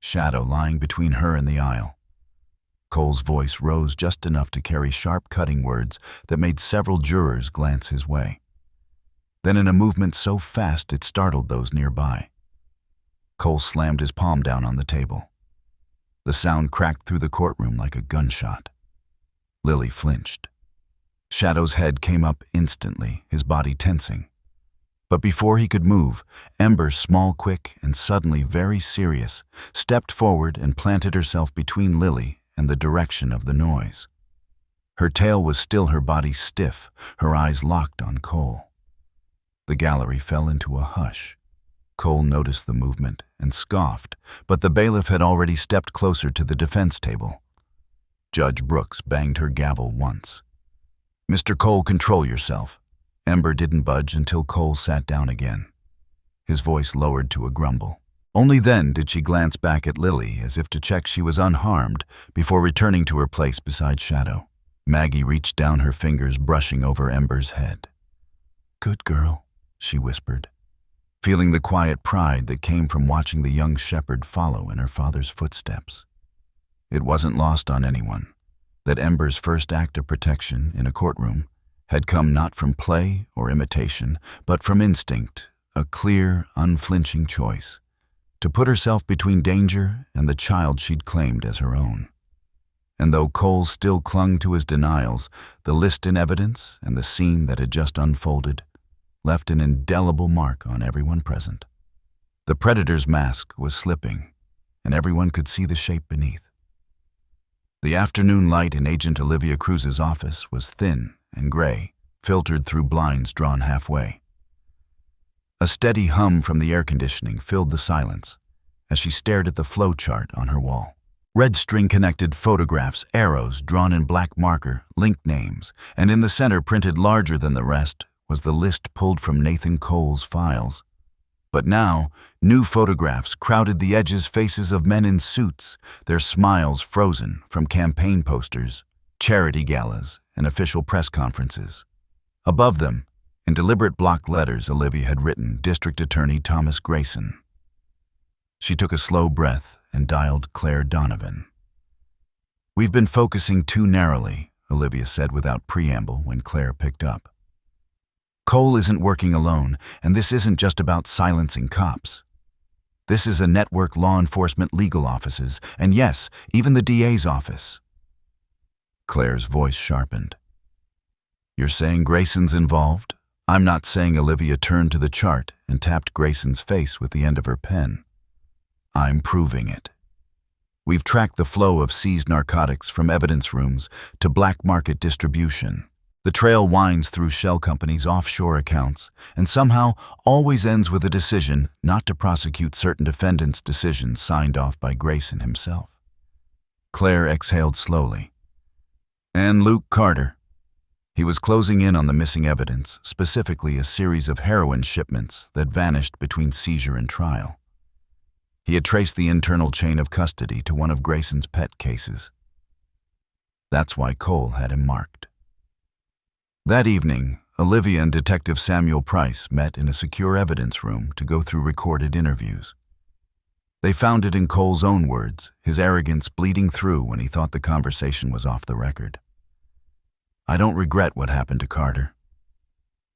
Shadow lying between her and the aisle. Cole's voice rose just enough to carry sharp, cutting words that made several jurors glance his way. Then, in a movement so fast it startled those nearby, Cole slammed his palm down on the table. The sound cracked through the courtroom like a gunshot. Lily flinched. Shadow's head came up instantly, his body tensing. But before he could move, Ember, small, quick, and suddenly very serious, stepped forward and planted herself between Lily and the direction of the noise. Her tail was still, her body stiff, her eyes locked on Cole. The gallery fell into a hush. Cole noticed the movement and scoffed, but the bailiff had already stepped closer to the defense table. Judge Brooks banged her gavel once. Mr. Cole, control yourself. Ember didn't budge until Cole sat down again. His voice lowered to a grumble. Only then did she glance back at Lily as if to check she was unharmed before returning to her place beside Shadow. Maggie reached down her fingers, brushing over Ember's head. "Good girl," she whispered, feeling the quiet pride that came from watching the young shepherd follow in her father's footsteps. It wasn't lost on anyone that Ember's first act of protection in a courtroom had come not from play or imitation, but from instinct, a clear, unflinching choice to put herself between danger and the child she'd claimed as her own. And though Cole still clung to his denials, the list in evidence and the scene that had just unfolded left an indelible mark on everyone present. The predator's mask was slipping, and everyone could see the shape beneath. The afternoon light in Agent Olivia Cruz's office was thin and gray, filtered through blinds drawn halfway. A steady hum from the air conditioning filled the silence as she stared at the flow chart on her wall. Red string-connected photographs, arrows drawn in black marker, linked names, and in the center, printed larger than the rest, was the list pulled from Nathan Cole's files. But now, new photographs crowded the edges, faces of men in suits, their smiles frozen from campaign posters, charity galas, and official press conferences. Above them, in deliberate block letters, Olivia had written District Attorney Thomas Grayson. She took a slow breath and dialed Claire Donovan. "We've been focusing too narrowly," Olivia said without preamble when Claire picked up. "Cole isn't working alone, and this isn't just about silencing cops. This is a network law enforcement legal offices, and yes, even the DA's office." Claire's voice sharpened. "You're saying Grayson's involved?" "I'm not saying," Olivia turned to the chart and tapped Grayson's face with the end of her pen. "I'm proving it. We've tracked the flow of seized narcotics from evidence rooms to black market distribution. The trail winds through shell companies' offshore accounts and somehow always ends with a decision not to prosecute certain defendants' decisions signed off by Grayson himself." Claire exhaled slowly. "And Luke Carter. He was closing in on the missing evidence, specifically a series of heroin shipments that vanished between seizure and trial. He had traced the internal chain of custody to one of Grayson's pet cases. That's why Cole had him marked." That evening, Olivia and Detective Samuel Price met in a secure evidence room to go through recorded interviews. They found it in Cole's own words, his arrogance bleeding through when he thought the conversation was off the record. "I don't regret what happened to Carter,"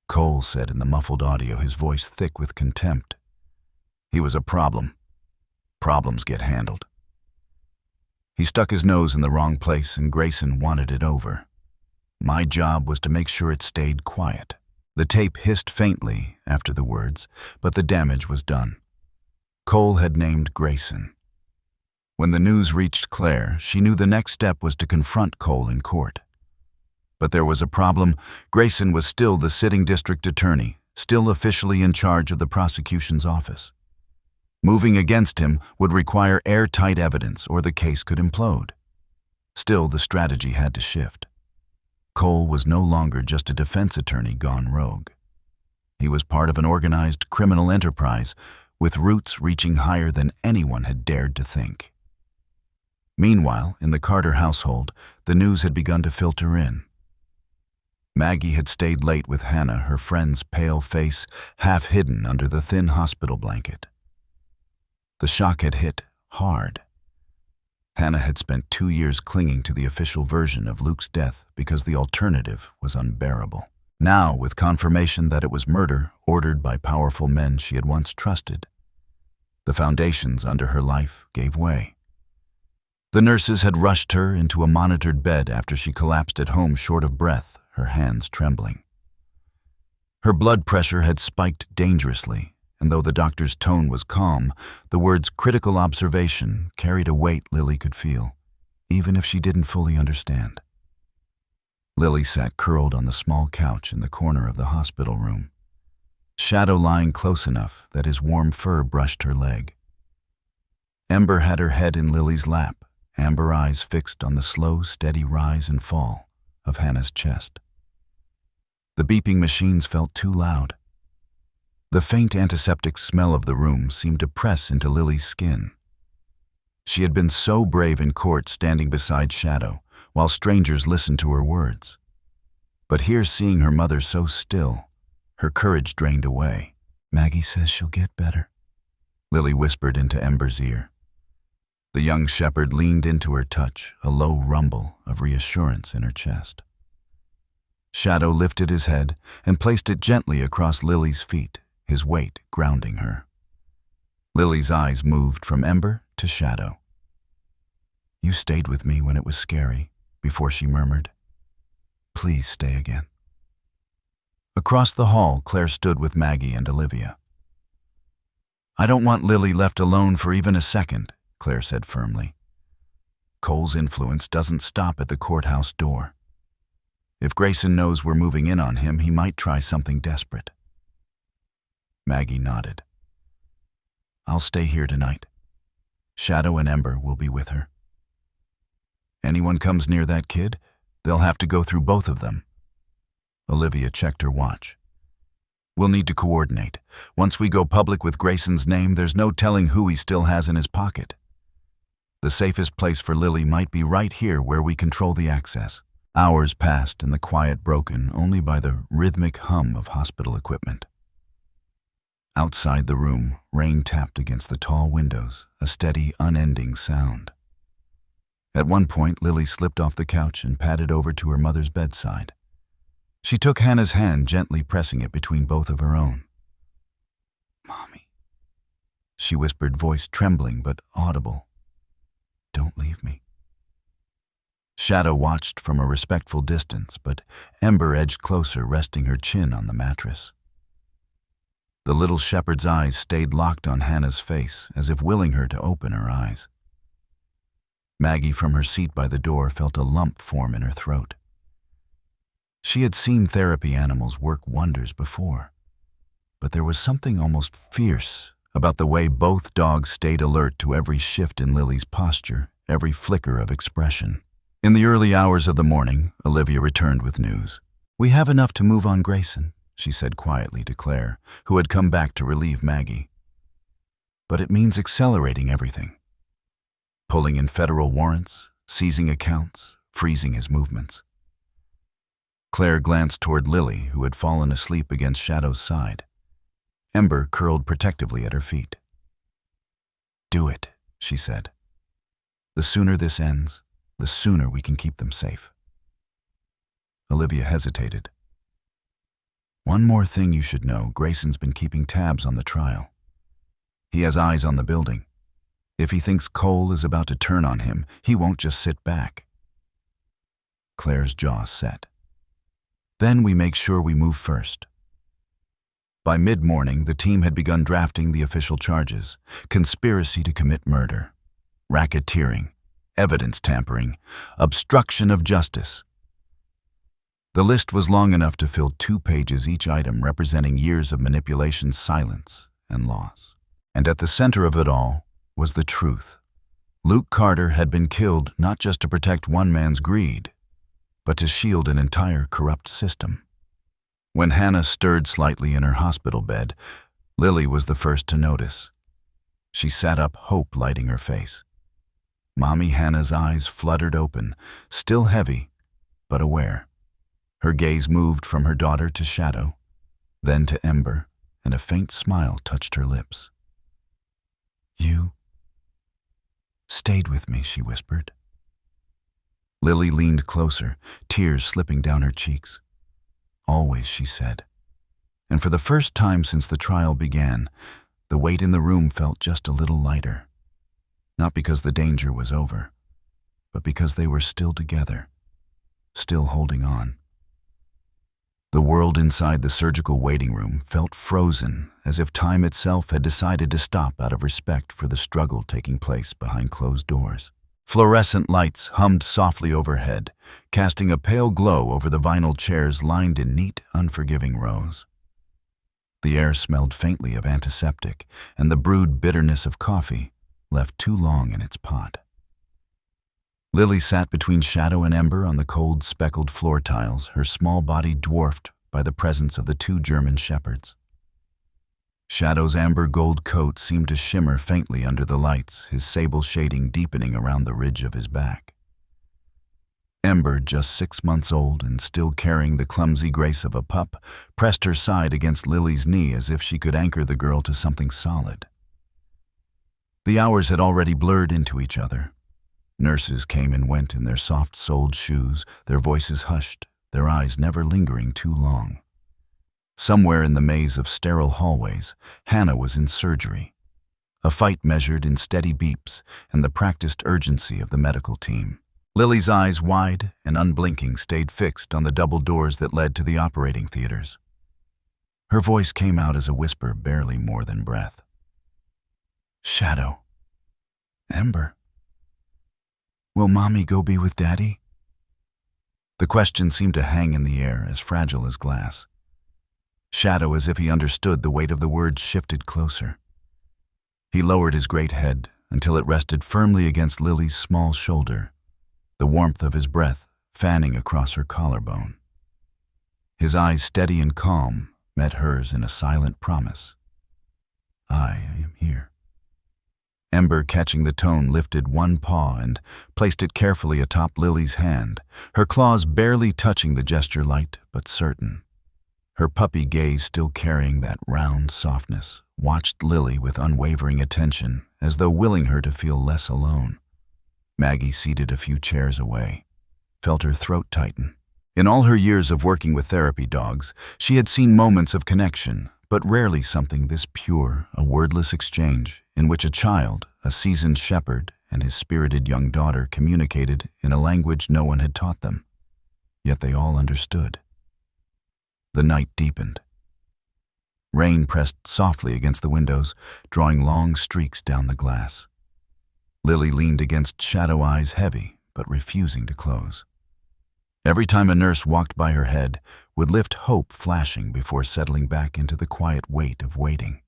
Cole said in the muffled audio, his voice thick with contempt. "He was a problem. Problems get handled. He stuck his nose in the wrong place and Grayson wanted it over. My job was to make sure it stayed quiet." The tape hissed faintly after the words, but the damage was done. Cole had named Grayson. When the news reached Claire, she knew the next step was to confront Cole in court. But there was a problem. Grayson was still the sitting district attorney, still officially in charge of the prosecution's office. Moving against him would require airtight evidence or the case could implode. Still, the strategy had to shift. Cole was no longer just a defense attorney gone rogue. He was part of an organized criminal enterprise with roots reaching higher than anyone had dared to think. Meanwhile, in the Carter household, the news had begun to filter in. Maggie had stayed late with Hannah, her friend's pale face half hidden under the thin hospital blanket. The shock had hit hard. Hannah had spent 2 years clinging to the official version of Luke's death because the alternative was unbearable. Now, with confirmation that it was murder ordered by powerful men she had once trusted, the foundations under her life gave way. The nurses had rushed her into a monitored bed after she collapsed at home short of breath, her hands trembling. Her blood pressure had spiked dangerously, and though the doctor's tone was calm, the words critical observation carried a weight Lily could feel, even if she didn't fully understand. Lily sat curled on the small couch in the corner of the hospital room, Shadow lying close enough that his warm fur brushed her leg. Ember had her head in Lily's lap, amber eyes fixed on the slow, steady rise and fall of Hannah's chest. The beeping machines felt too loud. The faint antiseptic smell of the room seemed to press into Lily's skin. She had been so brave in court standing beside Shadow, while strangers listened to her words. But here, seeing her mother so still, her courage drained away. "Maggie says she'll get better," Lily whispered into Ember's ear. The young shepherd leaned into her touch, a low rumble of reassurance in her chest. Shadow lifted his head and placed it gently across Lily's feet, his weight grounding her. Lily's eyes moved from Ember to Shadow. "You stayed with me when it was scary," before she murmured, "Please stay again." Across the hall, Claire stood with Maggie and Olivia. "I don't want Lily left alone for even a second," Claire said firmly. "Cole's influence doesn't stop at the courthouse door. If Grayson knows we're moving in on him, he might try something desperate." Maggie nodded. "I'll stay here tonight. Shadow and Ember will be with her. Anyone comes near that kid, they'll have to go through both of them." Olivia checked her watch. "We'll need to coordinate. Once we go public with Grayson's name, there's no telling who he still has in his pocket. The safest place for Lily might be right here where we control the access." Hours passed and the quiet broken only by the rhythmic hum of hospital equipment. Outside the room, rain tapped against the tall windows, a steady, unending sound. At one point, Lily slipped off the couch and padded over to her mother's bedside. She took Hannah's hand, gently pressing it between both of her own. "Mommy," she whispered, voice trembling but audible. "Don't leave me." Shadow watched from a respectful distance, but Ember edged closer, resting her chin on the mattress. The little shepherd's eyes stayed locked on Hannah's face, as if willing her to open her eyes. Maggie, from her seat by the door, felt a lump form in her throat. She had seen therapy animals work wonders before, but there was something almost fierce about the way both dogs stayed alert to every shift in Lily's posture, every flicker of expression. In the early hours of the morning, Olivia returned with news. "We have enough to move on Grayson," she said quietly to Claire, who had come back to relieve Maggie. "But it means accelerating everything. Pulling in federal warrants, seizing accounts, freezing his movements." Claire glanced toward Lily, who had fallen asleep against Shadow's side. Ember curled protectively at her feet. "Do it," she said. "The sooner this ends, the sooner we can keep them safe." Olivia hesitated. "One more thing you should know, Grayson's been keeping tabs on the trial. He has eyes on the building. If he thinks Cole is about to turn on him, he won't just sit back." Claire's jaw set. "Then we make sure we move first." By mid-morning, the team had begun drafting the official charges: conspiracy to commit murder, racketeering, evidence tampering, obstruction of justice. The list was long enough to fill 2 pages, each item representing years of manipulation, silence, and loss. And at the center of it all was the truth. Luke Carter had been killed not just to protect one man's greed, but to shield an entire corrupt system. When Hannah stirred slightly in her hospital bed, Lily was the first to notice. She sat up, hope lighting her face. Mommy Hannah's eyes fluttered open, still heavy, but aware. Her gaze moved from her daughter to Shadow, then to Ember, and a faint smile touched her lips. "You stayed with me," she whispered. Lily leaned closer, tears slipping down her cheeks. "Always," she said. And for the first time since the trial began, the weight in the room felt just a little lighter. Not because the danger was over, but because they were still together, still holding on. The world inside the surgical waiting room felt frozen, as if time itself had decided to stop out of respect for the struggle taking place behind closed doors. Fluorescent lights hummed softly overhead, casting a pale glow over the vinyl chairs lined in neat, unforgiving rows. The air smelled faintly of antiseptic, and the brewed bitterness of coffee, left too long in its pot. Lily sat between Shadow and Ember on the cold, speckled floor tiles, her small body dwarfed by the presence of the 2 German shepherds. Shadow's amber gold coat seemed to shimmer faintly under the lights, his sable shading deepening around the ridge of his back. Ember, just 6 months old and still carrying the clumsy grace of a pup, pressed her side against Lily's knee as if she could anchor the girl to something solid. The hours had already blurred into each other. Nurses came and went in their soft-soled shoes, their voices hushed, their eyes never lingering too long. Somewhere in the maze of sterile hallways, Hannah was in surgery. A fight measured in steady beeps and the practiced urgency of the medical team. Lily's eyes, wide and unblinking, stayed fixed on the double doors that led to the operating theaters. Her voice came out as a whisper, barely more than breath. "Shadow. Ember. Will Mommy go be with Daddy?" The question seemed to hang in the air, as fragile as glass. Shadow, as if he understood the weight of the words, shifted closer. He lowered his great head until it rested firmly against Lily's small shoulder, the warmth of his breath fanning across her collarbone. His eyes, steady and calm, met hers in a silent promise. "I am here." Ember, catching the tone, lifted one paw and placed it carefully atop Lily's hand, her claws barely touching the gesture, light but certain. Her puppy gaze, still carrying that round softness, watched Lily with unwavering attention, as though willing her to feel less alone. Maggie, seated a few chairs away, felt her throat tighten. In all her years of working with therapy dogs, she had seen moments of connection, but rarely something this pure, a wordless exchange in which a child, a seasoned shepherd, and his spirited young daughter communicated in a language no one had taught them. Yet they all understood. The night deepened. Rain pressed softly against the windows, drawing long streaks down the glass. Lily leaned against Shadow, eyes heavy, but refusing to close. Every time a nurse walked by her head, would lift hope flashing before settling back into the quiet weight of waiting.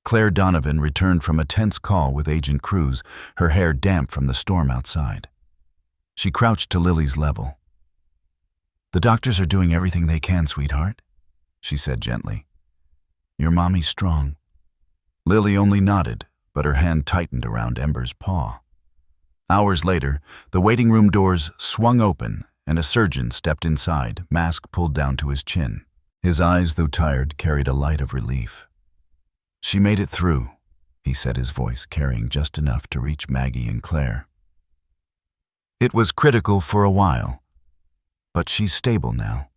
Claire Donovan returned from a tense call with Agent Cruz, her hair damp from the storm outside. She crouched to Lily's level. "The doctors are doing everything they can, sweetheart," she said gently. "Your mommy's strong." Lily only nodded, but her hand tightened around Ember's paw. Hours later, the waiting room doors swung open and a surgeon stepped inside, mask pulled down to his chin. His eyes, though tired, carried a light of relief. "She made it through," he said, his voice carrying just enough to reach Maggie and Claire. "It was critical for a while, but she's stable now.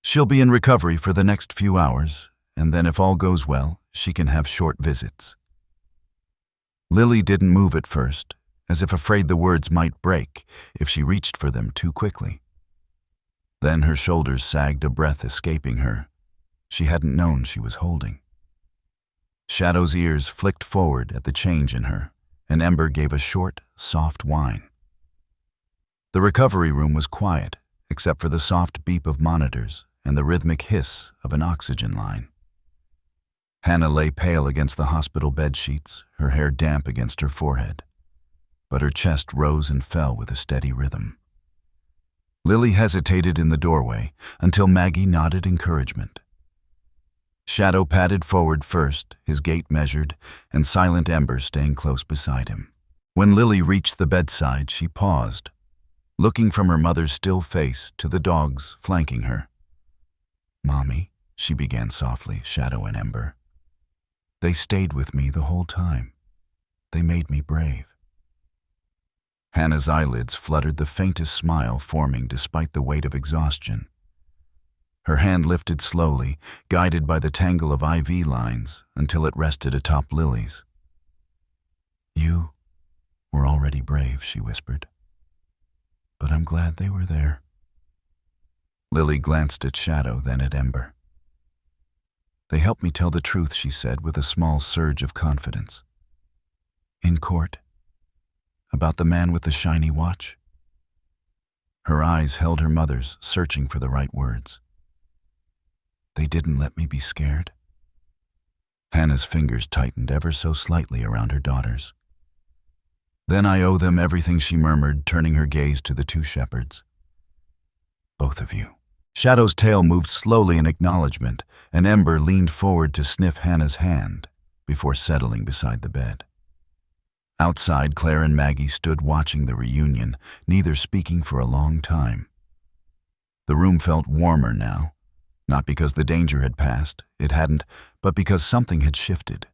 She'll be in recovery for the next few hours, and then if all goes well, she can have short visits." Lily didn't move at first, as if afraid the words might break if she reached for them too quickly. Then her shoulders sagged, a breath escaping her. She hadn't known she was holding. Shadow's ears flicked forward at the change in her, and Ember gave a short, soft whine. The recovery room was quiet, except for the soft beep of monitors and the rhythmic hiss of an oxygen line. Hannah lay pale against the hospital bed sheets, her hair damp against her forehead, but her chest rose and fell with a steady rhythm. Lily hesitated in the doorway until Maggie nodded encouragement. Shadow padded forward first, his gait measured, and silent Ember staying close beside him. When Lily reached the bedside, she paused, looking from her mother's still face to the dogs flanking her. "Mommy," she began softly, Shadow and Ember. "They stayed with me the whole time. They made me brave." Hannah's eyelids fluttered, the faintest smile forming despite the weight of exhaustion. Her hand lifted slowly, guided by the tangle of IV lines, until it rested atop Lily's. "You were already brave," she whispered. "But I'm glad they were there." Lily glanced at Shadow, then at Ember. "They helped me tell the truth," she said with a small surge of confidence. "In court. About the man with the shiny watch." Her eyes held her mother's, searching for the right words. "They didn't let me be scared." Hannah's fingers tightened ever so slightly around her daughter's. "Then I owe them everything," she murmured, turning her gaze to the two shepherds. "Both of you." Shadow's tail moved slowly in acknowledgement, and Ember leaned forward to sniff Hannah's hand before settling beside the bed. Outside, Claire and Maggie stood watching the reunion, neither speaking for a long time. The room felt warmer now, not because the danger had passed, it hadn't, but because something had shifted.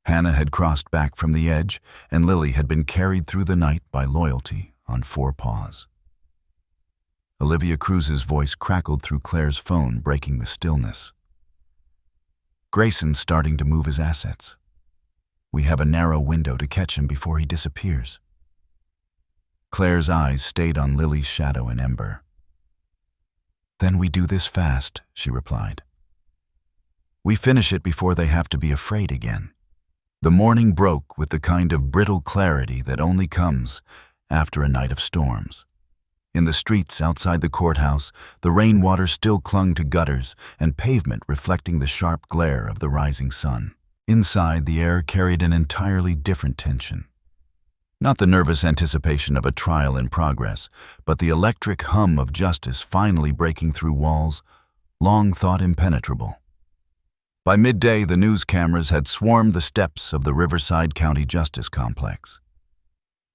Hannah had crossed back from the edge, and Lily had been carried through the night by loyalty on 4 paws. Olivia Cruz's voice crackled through Claire's phone, breaking the stillness. Grayson's starting to move his assets. We have a narrow window to catch him before he disappears. Claire's eyes stayed on Lily's shadow and Ember. Then we do this fast, she replied. We finish it before they have to be afraid again. The morning broke with the kind of brittle clarity that only comes after a night of storms. In the streets outside the courthouse, the rainwater still clung to gutters and pavement, reflecting the sharp glare of the rising sun. Inside, the air carried an entirely different tension. Not the nervous anticipation of a trial in progress, but the electric hum of justice finally breaking through walls long thought impenetrable. By midday, the news cameras had swarmed the steps of the Riverside County Justice Complex.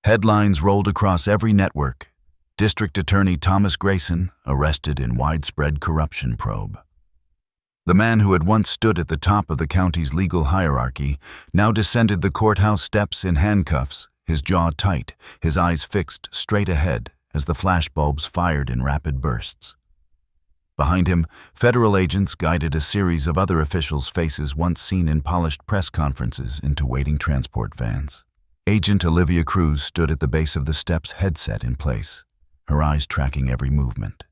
Headlines rolled across every network. District Attorney Thomas Grayson arrested in widespread corruption probe. The man who had once stood at the top of the county's legal hierarchy now descended the courthouse steps in handcuffs, his jaw tight, his eyes fixed straight ahead as the flashbulbs fired in rapid bursts. Behind him, federal agents guided a series of other officials' faces once seen in polished press conferences into waiting transport vans. Agent Olivia Cruz stood at the base of the steps, headset in place, her eyes tracking every movement.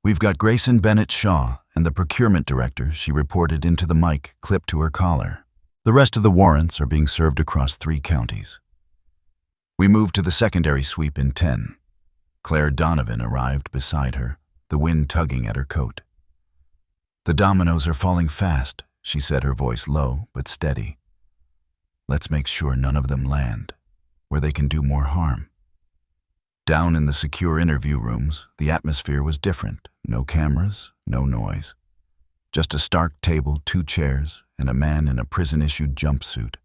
We've got Grayson Bennett Shaw and the procurement director, she reported into the mic clipped to her collar. The rest of the warrants are being served across 3 counties. We moved to the secondary sweep in 10. Claire Donovan arrived beside her, the wind tugging at her coat. The dominoes are falling fast, she said, her voice low but steady. Let's make sure none of them land, where they can do more harm. Down in the secure interview rooms, the atmosphere was different. No cameras, no noise. Just a stark table, 2 chairs, and a man in a prison-issued jumpsuit.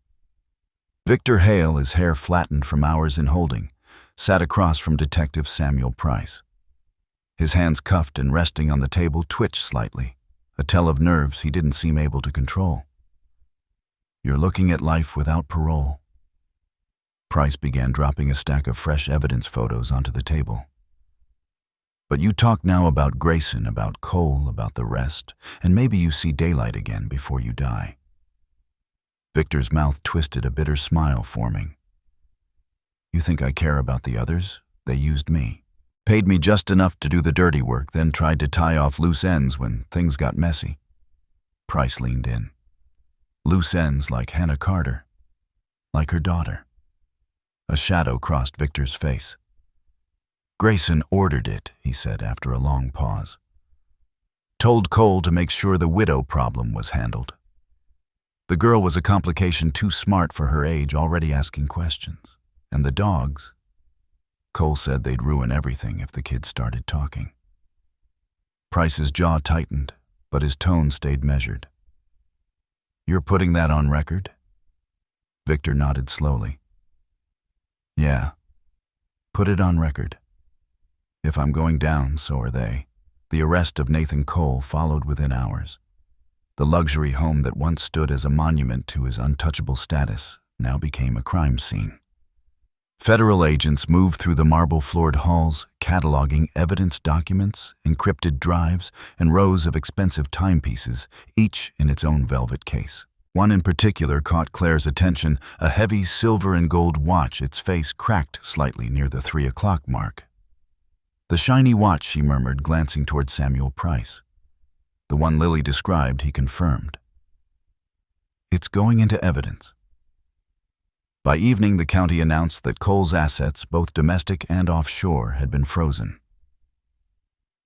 Victor Hale, his hair flattened from hours in holding, sat across from Detective Samuel Price. His hands cuffed and resting on the table twitched slightly, a tell of nerves he didn't seem able to control. You're looking at life without parole. Price began dropping a stack of fresh evidence photos onto the table. But you talk now about Grayson, about Cole, about the rest, and maybe you see daylight again before you die. Victor's mouth twisted, a bitter smile forming. You think I care about the others? They used me. Paid me just enough to do the dirty work, then tried to tie off loose ends when things got messy. Price leaned in. Loose ends like Hannah Carter, like her daughter. A shadow crossed Victor's face. Grayson ordered it, he said after a long pause. Told Cole to make sure the widow problem was handled. The girl was a complication too smart for her age, already asking questions. And the dogs? Cole said they'd ruin everything if the kids started talking. Price's jaw tightened, but his tone stayed measured. You're putting that on record? Victor nodded slowly. Yeah, put it on record. If I'm going down, so are they. The arrest of Nathan Cole followed within hours. The luxury home that once stood as a monument to his untouchable status now became a crime scene. Federal agents moved through the marble-floored halls, cataloging evidence documents, encrypted drives, and rows of expensive timepieces, each in its own velvet case. One in particular caught Claire's attention, a heavy silver and gold watch, its face cracked slightly near the 3 o'clock mark. The shiny watch, she murmured, glancing toward Samuel Price. The one Lily described, he confirmed. It's going into evidence. By evening, the county announced that Cole's assets, both domestic and offshore, had been frozen.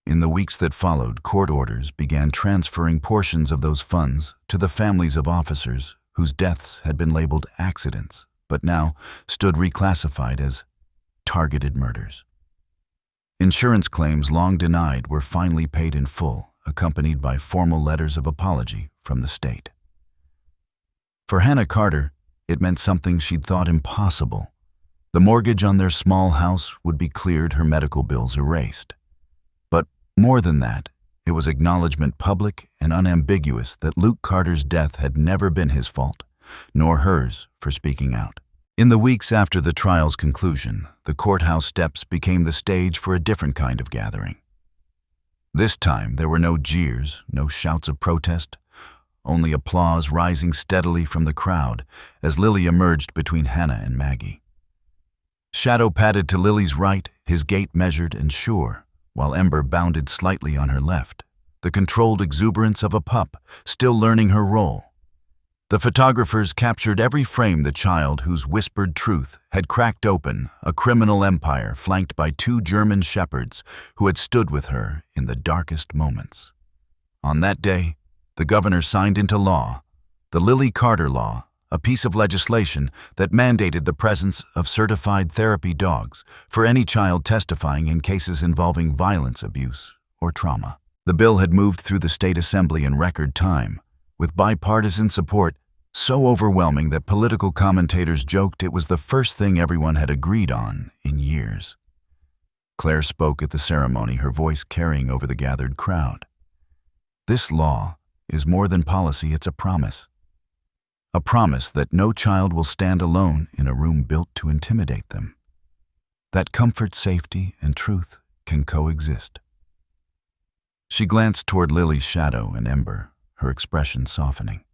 In the weeks that followed, court orders began transferring portions of those funds to the families of officers whose deaths had been labeled accidents, but now stood reclassified as targeted murders. Insurance claims long denied were finally paid in full, accompanied by formal letters of apology from the state. For Hannah Carter, it meant something she'd thought impossible. The mortgage on their small house would be cleared, her medical bills erased. But more than that, it was acknowledgement, public and unambiguous, that Luke Carter's death had never been his fault, nor hers for speaking out. In the weeks after the trial's conclusion, the courthouse steps became the stage for a different kind of gathering. This time, there were no jeers, no shouts of protest, only applause rising steadily from the crowd as Lily emerged between Hannah and Maggie. Shadow padded to Lily's right, his gait measured and sure, while Ember bounded slightly on her left, the controlled exuberance of a pup, still learning her role. The photographers captured every frame, the child whose whispered truth had cracked open a criminal empire flanked by 2 German shepherds who had stood with her in the darkest moments. On that day, the governor signed into law the Lily Carter Law, a piece of legislation that mandated the presence of certified therapy dogs for any child testifying in cases involving violence, abuse, or trauma. The bill had moved through the state assembly in record time, with bipartisan support so overwhelming that political commentators joked it was the first thing everyone had agreed on in years. Claire spoke at the ceremony, her voice carrying over the gathered crowd. This law is more than policy, it's a promise. A promise that no child will stand alone in a room built to intimidate them. That comfort, safety, and truth can coexist. She glanced toward Lily's Shadow and Ember, her expression softening.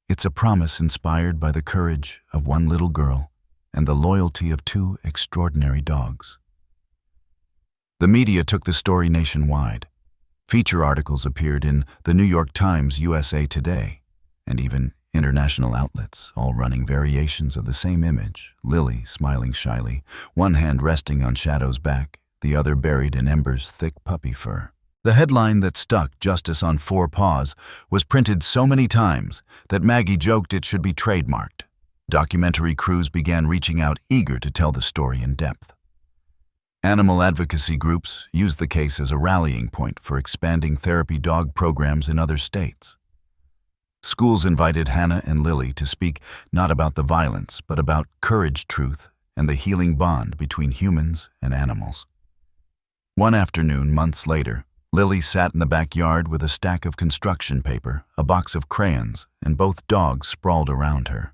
It's a promise inspired by the courage of one little girl and the loyalty of 2 extraordinary dogs. The media took the story nationwide. Feature articles appeared in the New York Times, USA Today, and even international outlets, all running variations of the same image, Lily smiling shyly, one hand resting on Shadow's back, the other buried in Ember's thick puppy fur. The headline that stuck, "Justice on 4 Paws," was printed so many times that Maggie joked it should be trademarked. Documentary crews began reaching out, eager to tell the story in depth. Animal advocacy groups used the case as a rallying point for expanding therapy dog programs in other states. Schools invited Hannah and Lily to speak not about the violence, but about courage, truth, and the healing bond between humans and animals. One afternoon, months later, Lily sat in the backyard with a stack of construction paper, a box of crayons, and both dogs sprawled around her.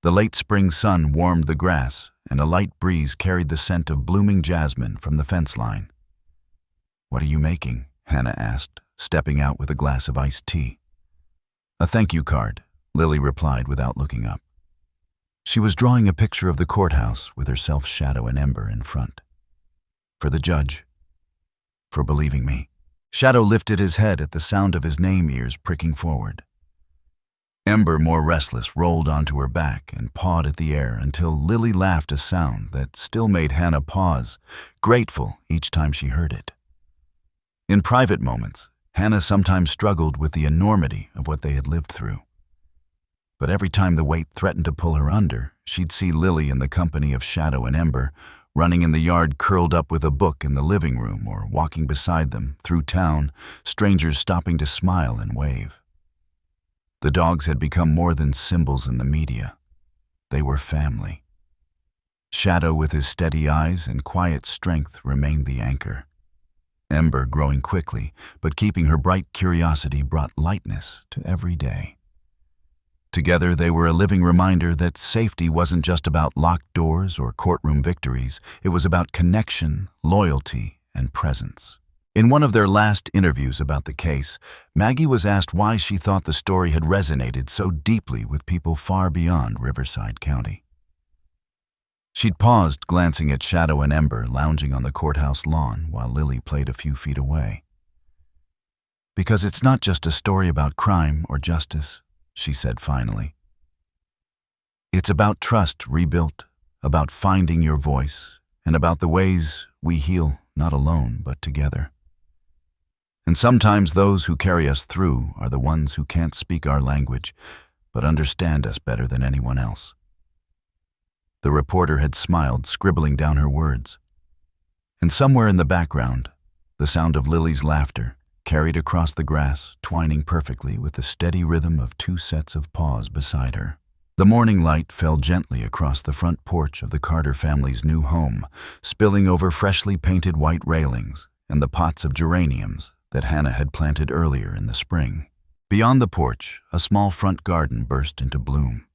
The late spring sun warmed the grass, and a light breeze carried the scent of blooming jasmine from the fence line. "What are you making?" Hannah asked, stepping out with a glass of iced tea. "A thank you card," Lily replied without looking up. She was drawing a picture of the courthouse with herself, Shadow, and Ember in front. "For the judge. For believing me." Shadow lifted his head at the sound of his name, ears pricking forward. Ember, more restless, rolled onto her back and pawed at the air until Lily laughed, a sound that still made Hannah pause, grateful each time she heard it. In private moments, Hannah sometimes struggled with the enormity of what they had lived through. But every time the weight threatened to pull her under, she'd see Lily in the company of Shadow and Ember, running in the yard, curled up with a book in the living room, or walking beside them through town, strangers stopping to smile and wave. The dogs had become more than symbols in the media. They were family. Shadow, with his steady eyes and quiet strength, remained the anchor. Ember, growing quickly, but keeping her bright curiosity, brought lightness to every day. Together, they were a living reminder that safety wasn't just about locked doors or courtroom victories. It was about connection, loyalty, and presence. In one of their last interviews about the case, Maggie was asked why she thought the story had resonated so deeply with people far beyond Riverside County. She'd paused, glancing at Shadow and Ember lounging on the courthouse lawn while Lily played a few feet away. "Because it's not just a story about crime or justice," she said finally. "It's about trust rebuilt, about finding your voice, and about the ways we heal, not alone, but together. And sometimes those who carry us through are the ones who can't speak our language, but understand us better than anyone else." The reporter had smiled, scribbling down her words. And somewhere in the background, the sound of Lily's laughter carried across the grass, twining perfectly with the steady rhythm of two sets of paws beside her. The morning light fell gently across the front porch of the Carter family's new home, spilling over freshly painted white railings and the pots of geraniums that Hannah had planted earlier in the spring. Beyond the porch, a small front garden burst into bloom.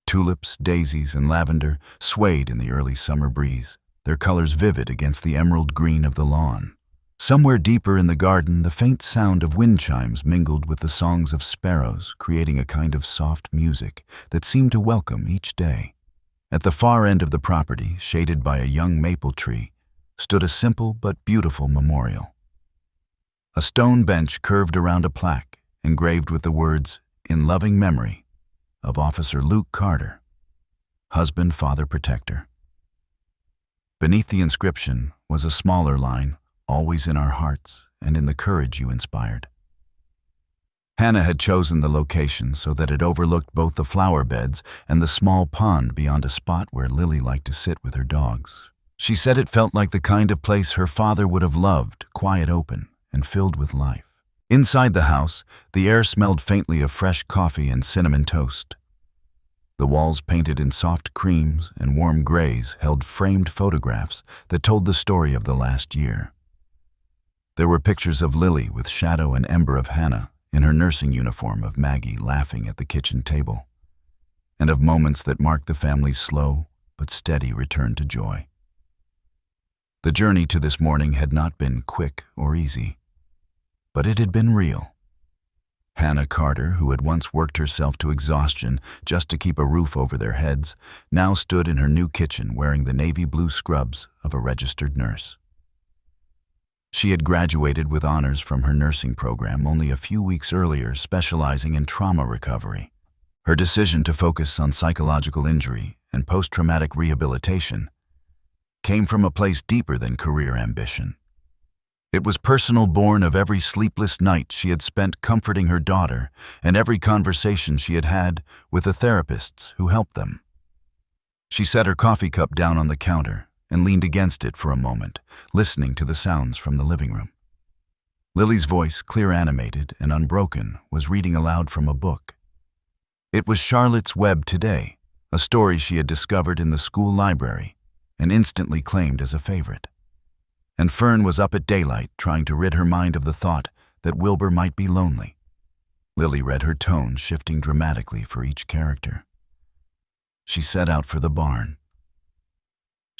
Tulips, daisies, and lavender swayed in the early summer breeze, their colors vivid against the emerald green of the lawn. Somewhere deeper in the garden, the faint sound of wind chimes mingled with the songs of sparrows, creating a kind of soft music that seemed to welcome each day. At the far end of the property, shaded by a young maple tree, stood a simple but beautiful memorial. A stone bench curved around a plaque, engraved with the words, "In loving memory of Officer Luke Carter, husband, father, protector." Beneath the inscription was a smaller line, "Always in our hearts and in the courage you inspired." Hannah had chosen the location so that it overlooked both the flower beds and the small pond beyond a spot where Lily liked to sit with her dogs. She said it felt like the kind of place her father would have loved, quiet, open, and filled with life. Inside the house, the air smelled faintly of fresh coffee and cinnamon toast. The walls, painted in soft creams and warm grays, held framed photographs that told the story of the last year. There were pictures of Lily with Shadow and Ember, of Hannah in her nursing uniform, of Maggie laughing at the kitchen table, and of moments that marked the family's slow but steady return to joy. The journey to this morning had not been quick or easy, but it had been real. Hannah Carter, who had once worked herself to exhaustion just to keep a roof over their heads, now stood in her new kitchen wearing the navy blue scrubs of a registered nurse. She had graduated with honors from her nursing program only a few weeks earlier, specializing in trauma recovery. Her decision to focus on psychological injury and post-traumatic rehabilitation came from a place deeper than career ambition. It was personal, born of every sleepless night she had spent comforting her daughter and every conversation she had had with the therapists who helped them. She set her coffee cup down on the counter and leaned against it for a moment, listening to the sounds from the living room. Lily's voice, clear, animated, and unbroken, was reading aloud from a book. It was Charlotte's Web Today, a story she had discovered in the school library and instantly claimed as a favorite. And Fern was up at daylight, trying to rid her mind of the thought that Wilbur might be lonely. Lily read, her tone shifting dramatically for each character. She set out for the barn.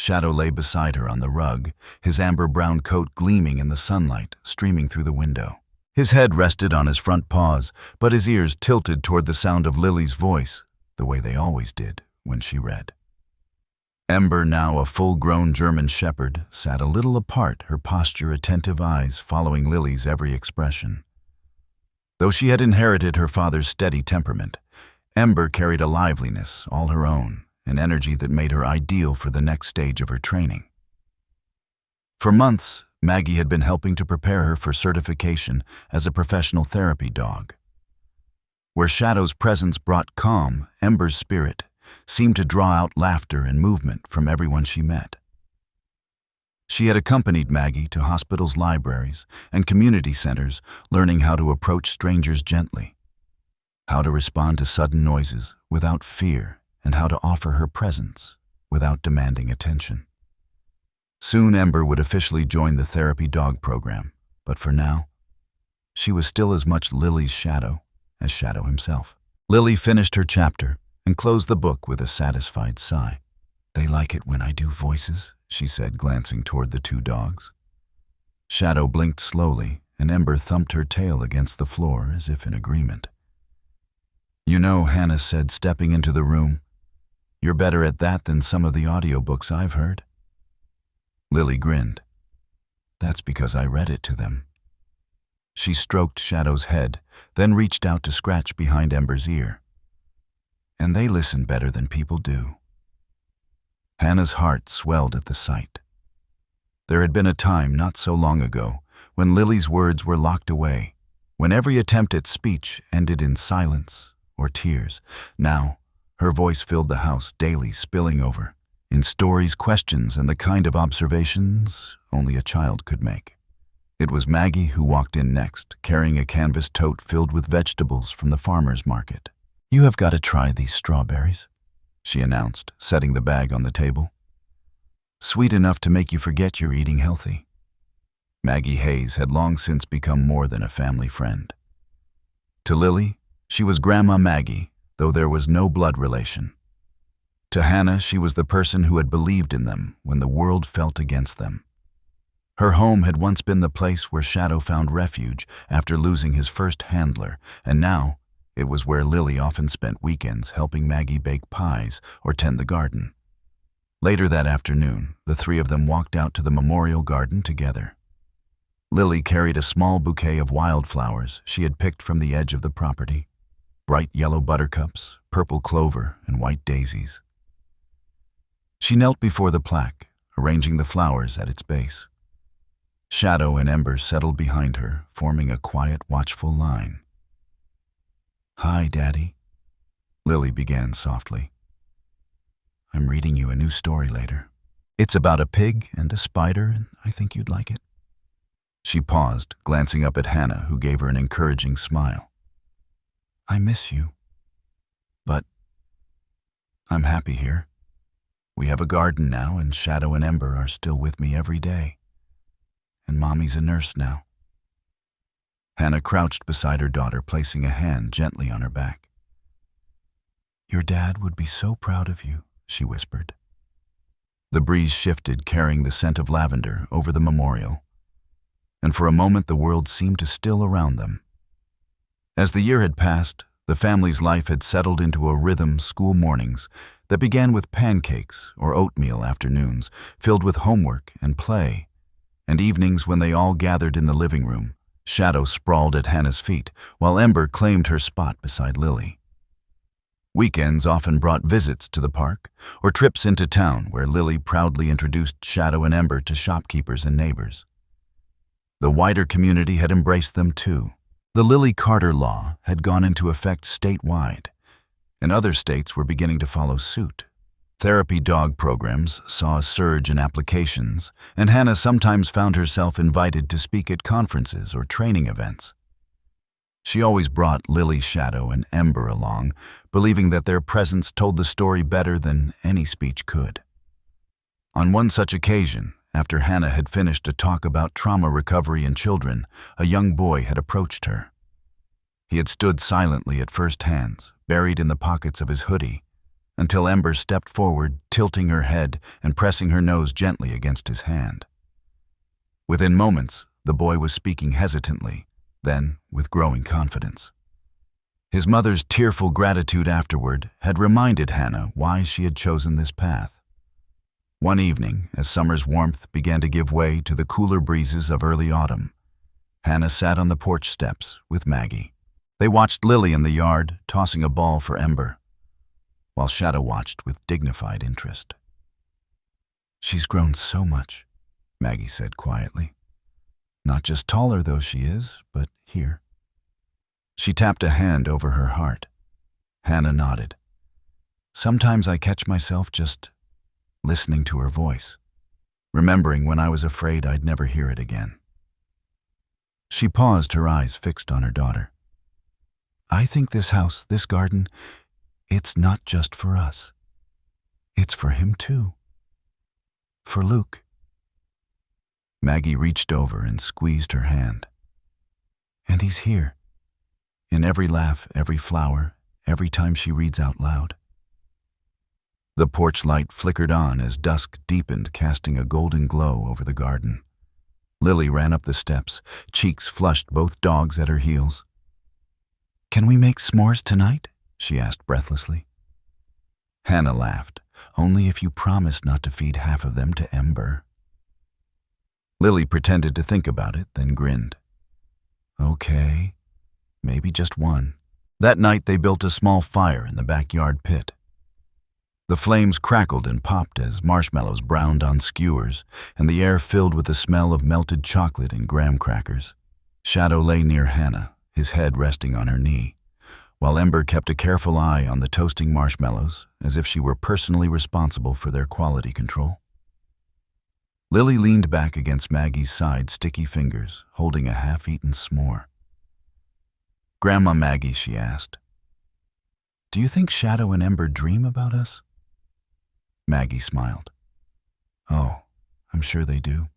Shadow lay beside her on the rug, his amber-brown coat gleaming in the sunlight streaming through the window. His head rested on his front paws, but his ears tilted toward the sound of Lily's voice, the way they always did when she read. Ember, now a full-grown German shepherd, sat a little apart, her posture attentive, eyes following Lily's every expression. Though she had inherited her father's steady temperament, Ember carried a liveliness all her own, an energy that made her ideal for the next stage of her training. For months, Maggie had been helping to prepare her for certification as a professional therapy dog. Where Shadow's presence brought calm, Ember's spirit seemed to draw out laughter and movement from everyone she met. She had accompanied Maggie to hospitals, libraries, and community centers, learning how to approach strangers gently, how to respond to sudden noises without fear, and how to offer her presence without demanding attention. Soon Ember would officially join the therapy dog program, but for now, she was still as much Lily's Shadow as Shadow himself. Lily finished her chapter and closed the book with a satisfied sigh. "They like it when I do voices," she said, glancing toward the two dogs. Shadow blinked slowly, and Ember thumped her tail against the floor as if in agreement. "You know," Hannah said, stepping into the room, "you're better at that than some of the audiobooks I've heard." Lily grinned. "That's because I read it to them." She stroked Shadow's head, then reached out to scratch behind Ember's ear. "And they listen better than people do." Hannah's heart swelled at the sight. There had been a time not so long ago when Lily's words were locked away, when every attempt at speech ended in silence or tears. Now, her voice filled the house daily, spilling over in stories, questions, and the kind of observations only a child could make. It was Maggie who walked in next, carrying a canvas tote filled with vegetables from the farmer's market. "You have got to try these strawberries," she announced, setting the bag on the table. "Sweet enough to make you forget you're eating healthy." Maggie Hayes had long since become more than a family friend. To Lily, she was Grandma Maggie, though there was no blood relation. To Hannah, she was the person who had believed in them when the world felt against them. Her home had once been the place where Shadow found refuge after losing his first handler, and now it was where Lily often spent weekends helping Maggie bake pies or tend the garden. Later that afternoon, the three of them walked out to the memorial garden together. Lily carried a small bouquet of wildflowers she had picked from the edge of the property: bright yellow buttercups, purple clover, and white daisies. She knelt before the plaque, arranging the flowers at its base. Shadow and Ember settled behind her, forming a quiet, watchful line. "Hi, Daddy," Lily began softly. "I'm reading you a new story later. It's about a pig and a spider, and I think you'd like it." She paused, glancing up at Hannah, who gave her an encouraging smile. "I miss you. But I'm happy here. We have a garden now, and Shadow and Ember are still with me every day. And Mommy's a nurse now." Hannah crouched beside her daughter, placing a hand gently on her back. "Your dad would be so proud of you," she whispered. The breeze shifted, carrying the scent of lavender over the memorial, and for a moment the world seemed to still around them. As the year had passed, the family's life had settled into a rhythm: school mornings that began with pancakes or oatmeal afternoons filled with homework and play, and evenings when they all gathered in the living room. Shadow sprawled at Hannah's feet, while Ember claimed her spot beside Lily. Weekends often brought visits to the park, or trips into town where Lily proudly introduced Shadow and Ember to shopkeepers and neighbors. The wider community had embraced them too. The Lily Carter law had gone into effect statewide, and other states were beginning to follow suit. Therapy dog programs saw a surge in applications, and Hannah sometimes found herself invited to speak at conferences or training events. She always brought Lily, Shadow, and Ember along, believing that their presence told the story better than any speech could. On one such occasion, after Hannah had finished a talk about trauma recovery in children, a young boy had approached her. He had stood silently at first hands, buried in the pockets of his hoodie, until Ember stepped forward, tilting her head and pressing her nose gently against his hand. Within moments, the boy was speaking hesitantly, then with growing confidence. His mother's tearful gratitude afterward had reminded Hannah why she had chosen this path. One evening, as summer's warmth began to give way to the cooler breezes of early autumn, Hannah sat on the porch steps with Maggie. They watched Lily in the yard, tossing a ball for Ember, while Shadow watched with dignified interest. "She's grown so much," Maggie said quietly. "Not just taller though she is, but here." She tapped a hand over her heart. Hannah nodded. "Sometimes I catch myself just listening to her voice, remembering when I was afraid I'd never hear it again." She paused, her eyes fixed on her daughter. "I think this house, this garden, it's not just for us. It's for him too. For Luke." Maggie reached over and squeezed her hand. "And he's here, in every laugh, every flower, every time she reads out loud." The porch light flickered on as dusk deepened, casting a golden glow over the garden. Lily ran up the steps, cheeks flushed, both dogs at her heels. "Can we make s'mores tonight?" she asked breathlessly. Hannah laughed. "Only if you promise not to feed half of them to Ember." Lily pretended to think about it, then grinned. "Okay, maybe just one." That night they built a small fire in the backyard pit. The flames crackled and popped as marshmallows browned on skewers, and the air filled with the smell of melted chocolate and graham crackers. Shadow lay near Hannah, his head resting on her knee, while Ember kept a careful eye on the toasting marshmallows, as if she were personally responsible for their quality control. Lily leaned back against Maggie's side, sticky fingers, holding a half-eaten s'more. "Grandma Maggie," she asked, "do you think Shadow and Ember dream about us?" Maggie smiled. "Oh, I'm sure they do.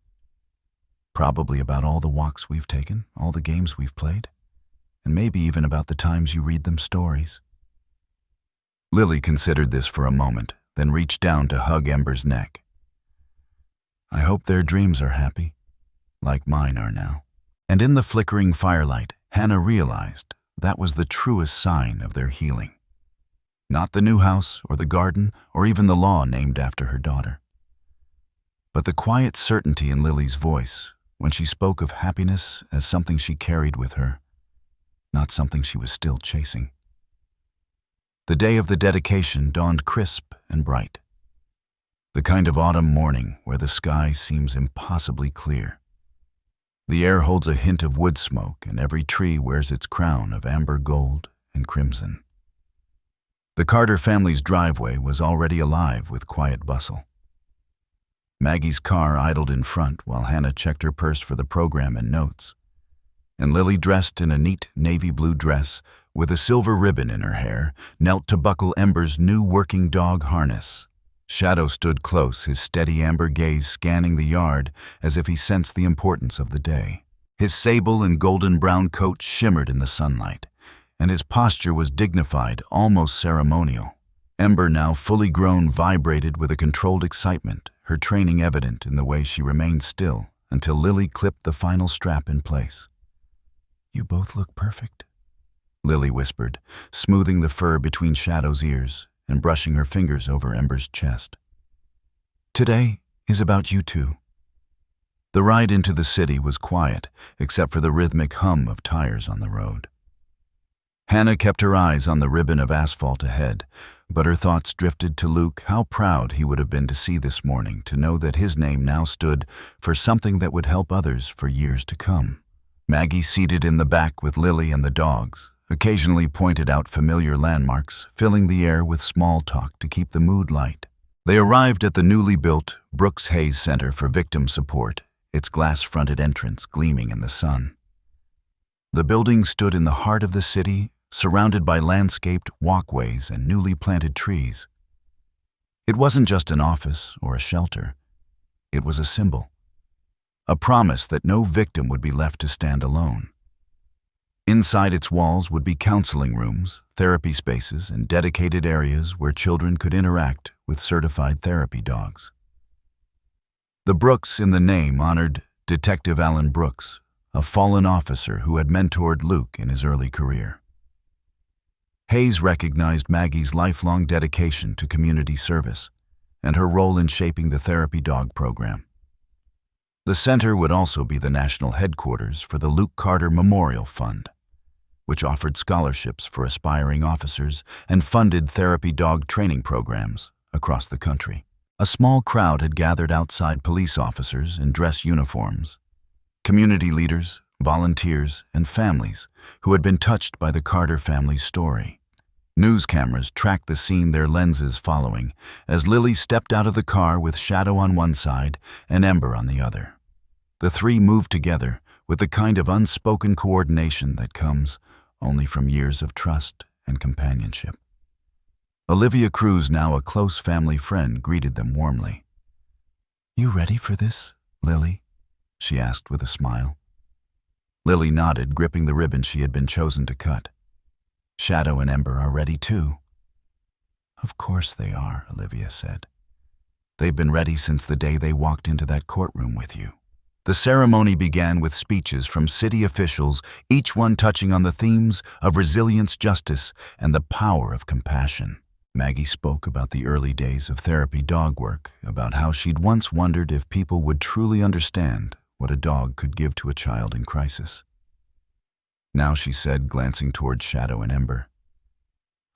Probably about all the walks we've taken, all the games we've played, and maybe even about the times you read them stories." Lily considered this for a moment, then reached down to hug Ember's neck. "I hope their dreams are happy, like mine are now." And in the flickering firelight, Hannah realized that was the truest sign of their healing. Not the new house or the garden or even the law named after her daughter, but the quiet certainty in Lily's voice when she spoke of happiness as something she carried with her, not something she was still chasing. The day of the dedication dawned crisp and bright. The kind of autumn morning where the sky seems impossibly clear. The air holds a hint of wood smoke, and every tree wears its crown of amber gold and crimson. The Carter family's driveway was already alive with quiet bustle. Maggie's car idled in front while Hannah checked her purse for the program and notes, and Lily, dressed in a neat navy blue dress with a silver ribbon in her hair, knelt to buckle Ember's new working dog harness. Shadow stood close, his steady amber gaze scanning the yard as if he sensed the importance of the day. His sable and golden-brown coat shimmered in the sunlight, and his posture was dignified, almost ceremonial. Ember, now fully grown, vibrated with a controlled excitement, her training evident in the way she remained still until Lily clipped the final strap in place. "You both look perfect," Lily whispered, smoothing the fur between Shadow's ears and brushing her fingers over Ember's chest. "Today is about you two." The ride into the city was quiet, except for the rhythmic hum of tires on the road. Hannah kept her eyes on the ribbon of asphalt ahead, but her thoughts drifted to Luke. How proud he would have been to see this morning, to know that his name now stood for something that would help others for years to come. Maggie, seated in the back with Lily and the dogs, occasionally pointed out familiar landmarks, filling the air with small talk to keep the mood light. They arrived at the newly built Brooks Hayes Center for Victim Support, its glass-fronted entrance gleaming in the sun. The building stood in the heart of the city, surrounded by landscaped walkways and newly planted trees. It wasn't just an office or a shelter. It was a symbol, a promise that no victim would be left to stand alone. Inside its walls would be counseling rooms, therapy spaces, and dedicated areas where children could interact with certified therapy dogs. The Brooks in the name honored Detective Alan Brooks, a fallen officer who had mentored Luke in his early career. Hayes recognized Maggie's lifelong dedication to community service and her role in shaping the therapy dog program. The center would also be the national headquarters for the Luke Carter Memorial Fund, which offered scholarships for aspiring officers and funded therapy dog training programs across the country. A small crowd had gathered outside police officers in dress uniforms, community leaders, volunteers, and families who had been touched by the Carter family's story. News cameras tracked the scene, their lenses following, as Lily stepped out of the car with Shadow on one side and Ember on the other. The three moved together with the kind of unspoken coordination that comes only from years of trust and companionship. Olivia Cruz, now a close family friend, greeted them warmly. "You ready for this, Lily?" she asked with a smile. Lily nodded, gripping the ribbon she had been chosen to cut. "Shadow and Ember are ready too." "Of course they are," Olivia said. "They've been ready since the day they walked into that courtroom with you." The ceremony began with speeches from city officials, each one touching on the themes of resilience, justice, and the power of compassion. Maggie spoke about the early days of therapy dog work, about how she'd once wondered if people would truly understand what a dog could give to a child in crisis. Now she said, glancing toward Shadow and Ember,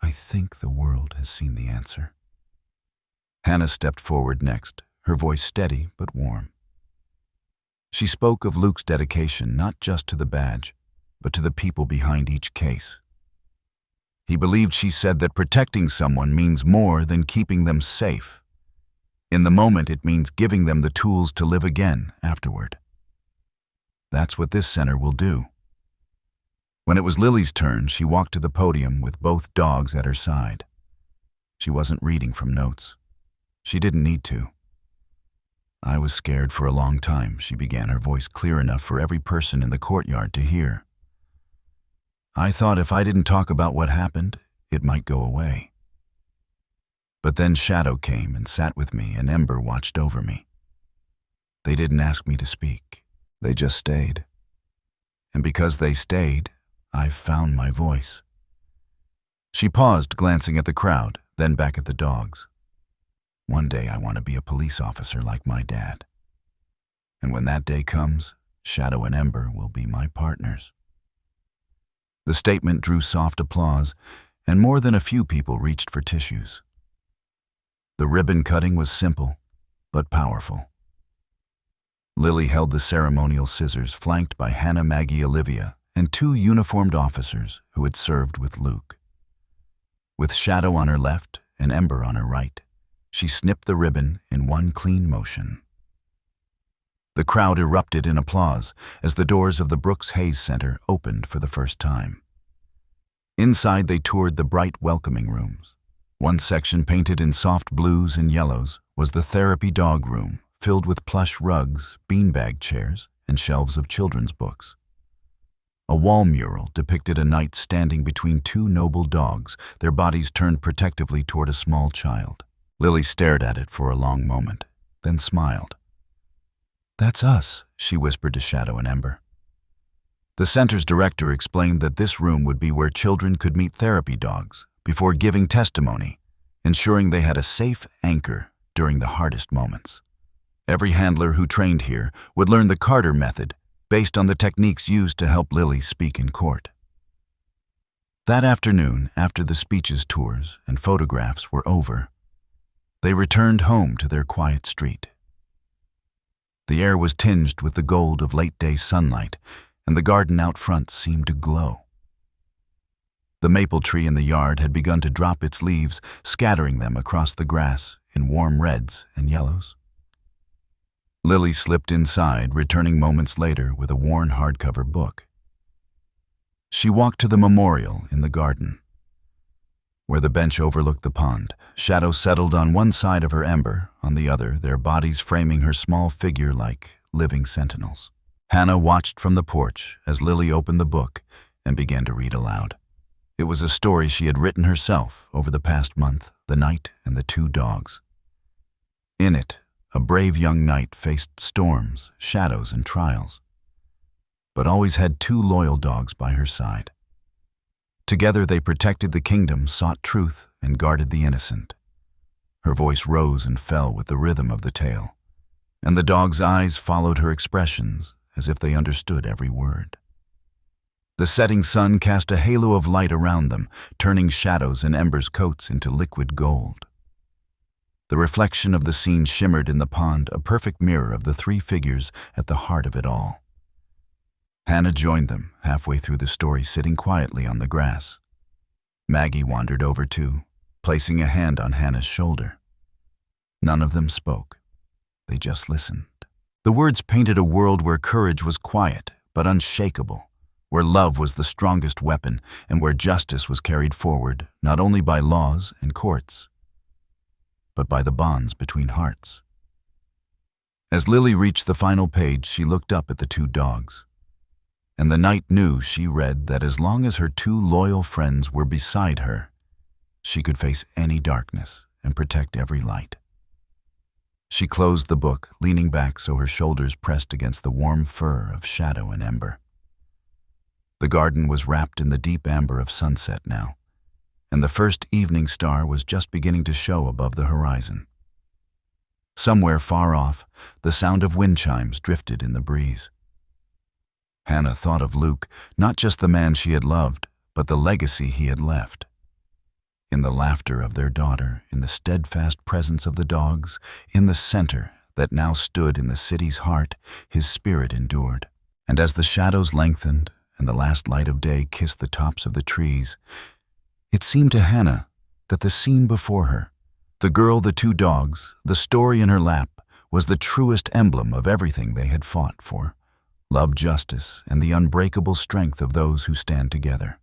"I think the world has seen the answer." Hannah stepped forward next, her voice steady but warm. She spoke of Luke's dedication not just to the badge, but to the people behind each case. He believed, she said, that protecting someone means more than keeping them safe. In the moment, it means giving them the tools to live again afterward. That's what this center will do. When it was Lily's turn, she walked to the podium with both dogs at her side. She wasn't reading from notes. She didn't need to. "I was scared for a long time," she began, her voice clear enough for every person in the courtyard to hear. "I thought if I didn't talk about what happened, it might go away. But then Shadow came and sat with me, and Ember watched over me. They didn't ask me to speak. They just stayed. And because they stayed, I've found my voice." She paused, glancing at the crowd, then back at the dogs. "One day I want to be a police officer like my dad. And when that day comes, Shadow and Ember will be my partners." The statement drew soft applause, and more than a few people reached for tissues. The ribbon cutting was simple, but powerful. Lily held the ceremonial scissors, flanked by Hannah, Maggie, Olivia, and 2 uniformed officers who had served with Luke. With Shadow on her left and Ember on her right, she snipped the ribbon in one clean motion. The crowd erupted in applause as the doors of the Brooks Hayes Center opened for the first time. Inside, they toured the bright welcoming rooms. One section, painted in soft blues and yellows, was the therapy dog room, filled with plush rugs, beanbag chairs, and shelves of children's books. A wall mural depicted a knight standing between 2 noble dogs, their bodies turned protectively toward a small child. Lily stared at it for a long moment, then smiled. "That's us," she whispered to Shadow and Ember. The center's director explained that this room would be where children could meet therapy dogs before giving testimony, ensuring they had a safe anchor during the hardest moments. Every handler who trained here would learn the Carter method, based on the techniques used to help Lily speak in court. That afternoon, after the speeches, tours, and photographs were over, they returned home to their quiet street. The air was tinged with the gold of late-day sunlight, and the garden out front seemed to glow. The maple tree in the yard had begun to drop its leaves, scattering them across the grass in warm reds and yellows. Lily slipped inside, returning moments later with a worn hardcover book. She walked to the memorial in the garden. Where the bench overlooked the pond, Shadow settled on one side of her, Ember on the other, their bodies framing her small figure like living sentinels. Hannah watched from the porch as Lily opened the book and began to read aloud. It was a story she had written herself over the past month, the knight and the 2 dogs. In it, a brave young knight faced storms, shadows, and trials, but always had 2 loyal dogs by her side. Together they protected the kingdom, sought truth, and guarded the innocent. Her voice rose and fell with the rhythm of the tale, and the dogs' eyes followed her expressions as if they understood every word. The setting sun cast a halo of light around them, turning Shadow's and Ember's coats into liquid gold. The reflection of the scene shimmered in the pond, a perfect mirror of the 3 figures at the heart of it all. Hannah joined them halfway through the story, sitting quietly on the grass. Maggie wandered over too, placing a hand on Hannah's shoulder. None of them spoke. They just listened. The words painted a world where courage was quiet but unshakable, where love was the strongest weapon, and where justice was carried forward not only by laws and courts, but by the bonds between hearts. As Lily reached the final page, she looked up at the 2 dogs. And the knight knew, she read, that as long as her 2 loyal friends were beside her, she could face any darkness and protect every light. She closed the book, leaning back so her shoulders pressed against the warm fur of Shadow and Ember. The garden was wrapped in the deep amber of sunset now, and the first evening star was just beginning to show above the horizon. Somewhere far off, the sound of wind chimes drifted in the breeze. Hannah thought of Luke, not just the man she had loved, but the legacy he had left. In the laughter of their daughter, in the steadfast presence of the dogs, in the center that now stood in the city's heart, his spirit endured. And as the shadows lengthened and the last light of day kissed the tops of the trees, it seemed to Hannah that the scene before her, The girl, the two dogs, the story in her lap was the truest emblem of everything they had fought for: love, justice, and the unbreakable strength of those who stand together.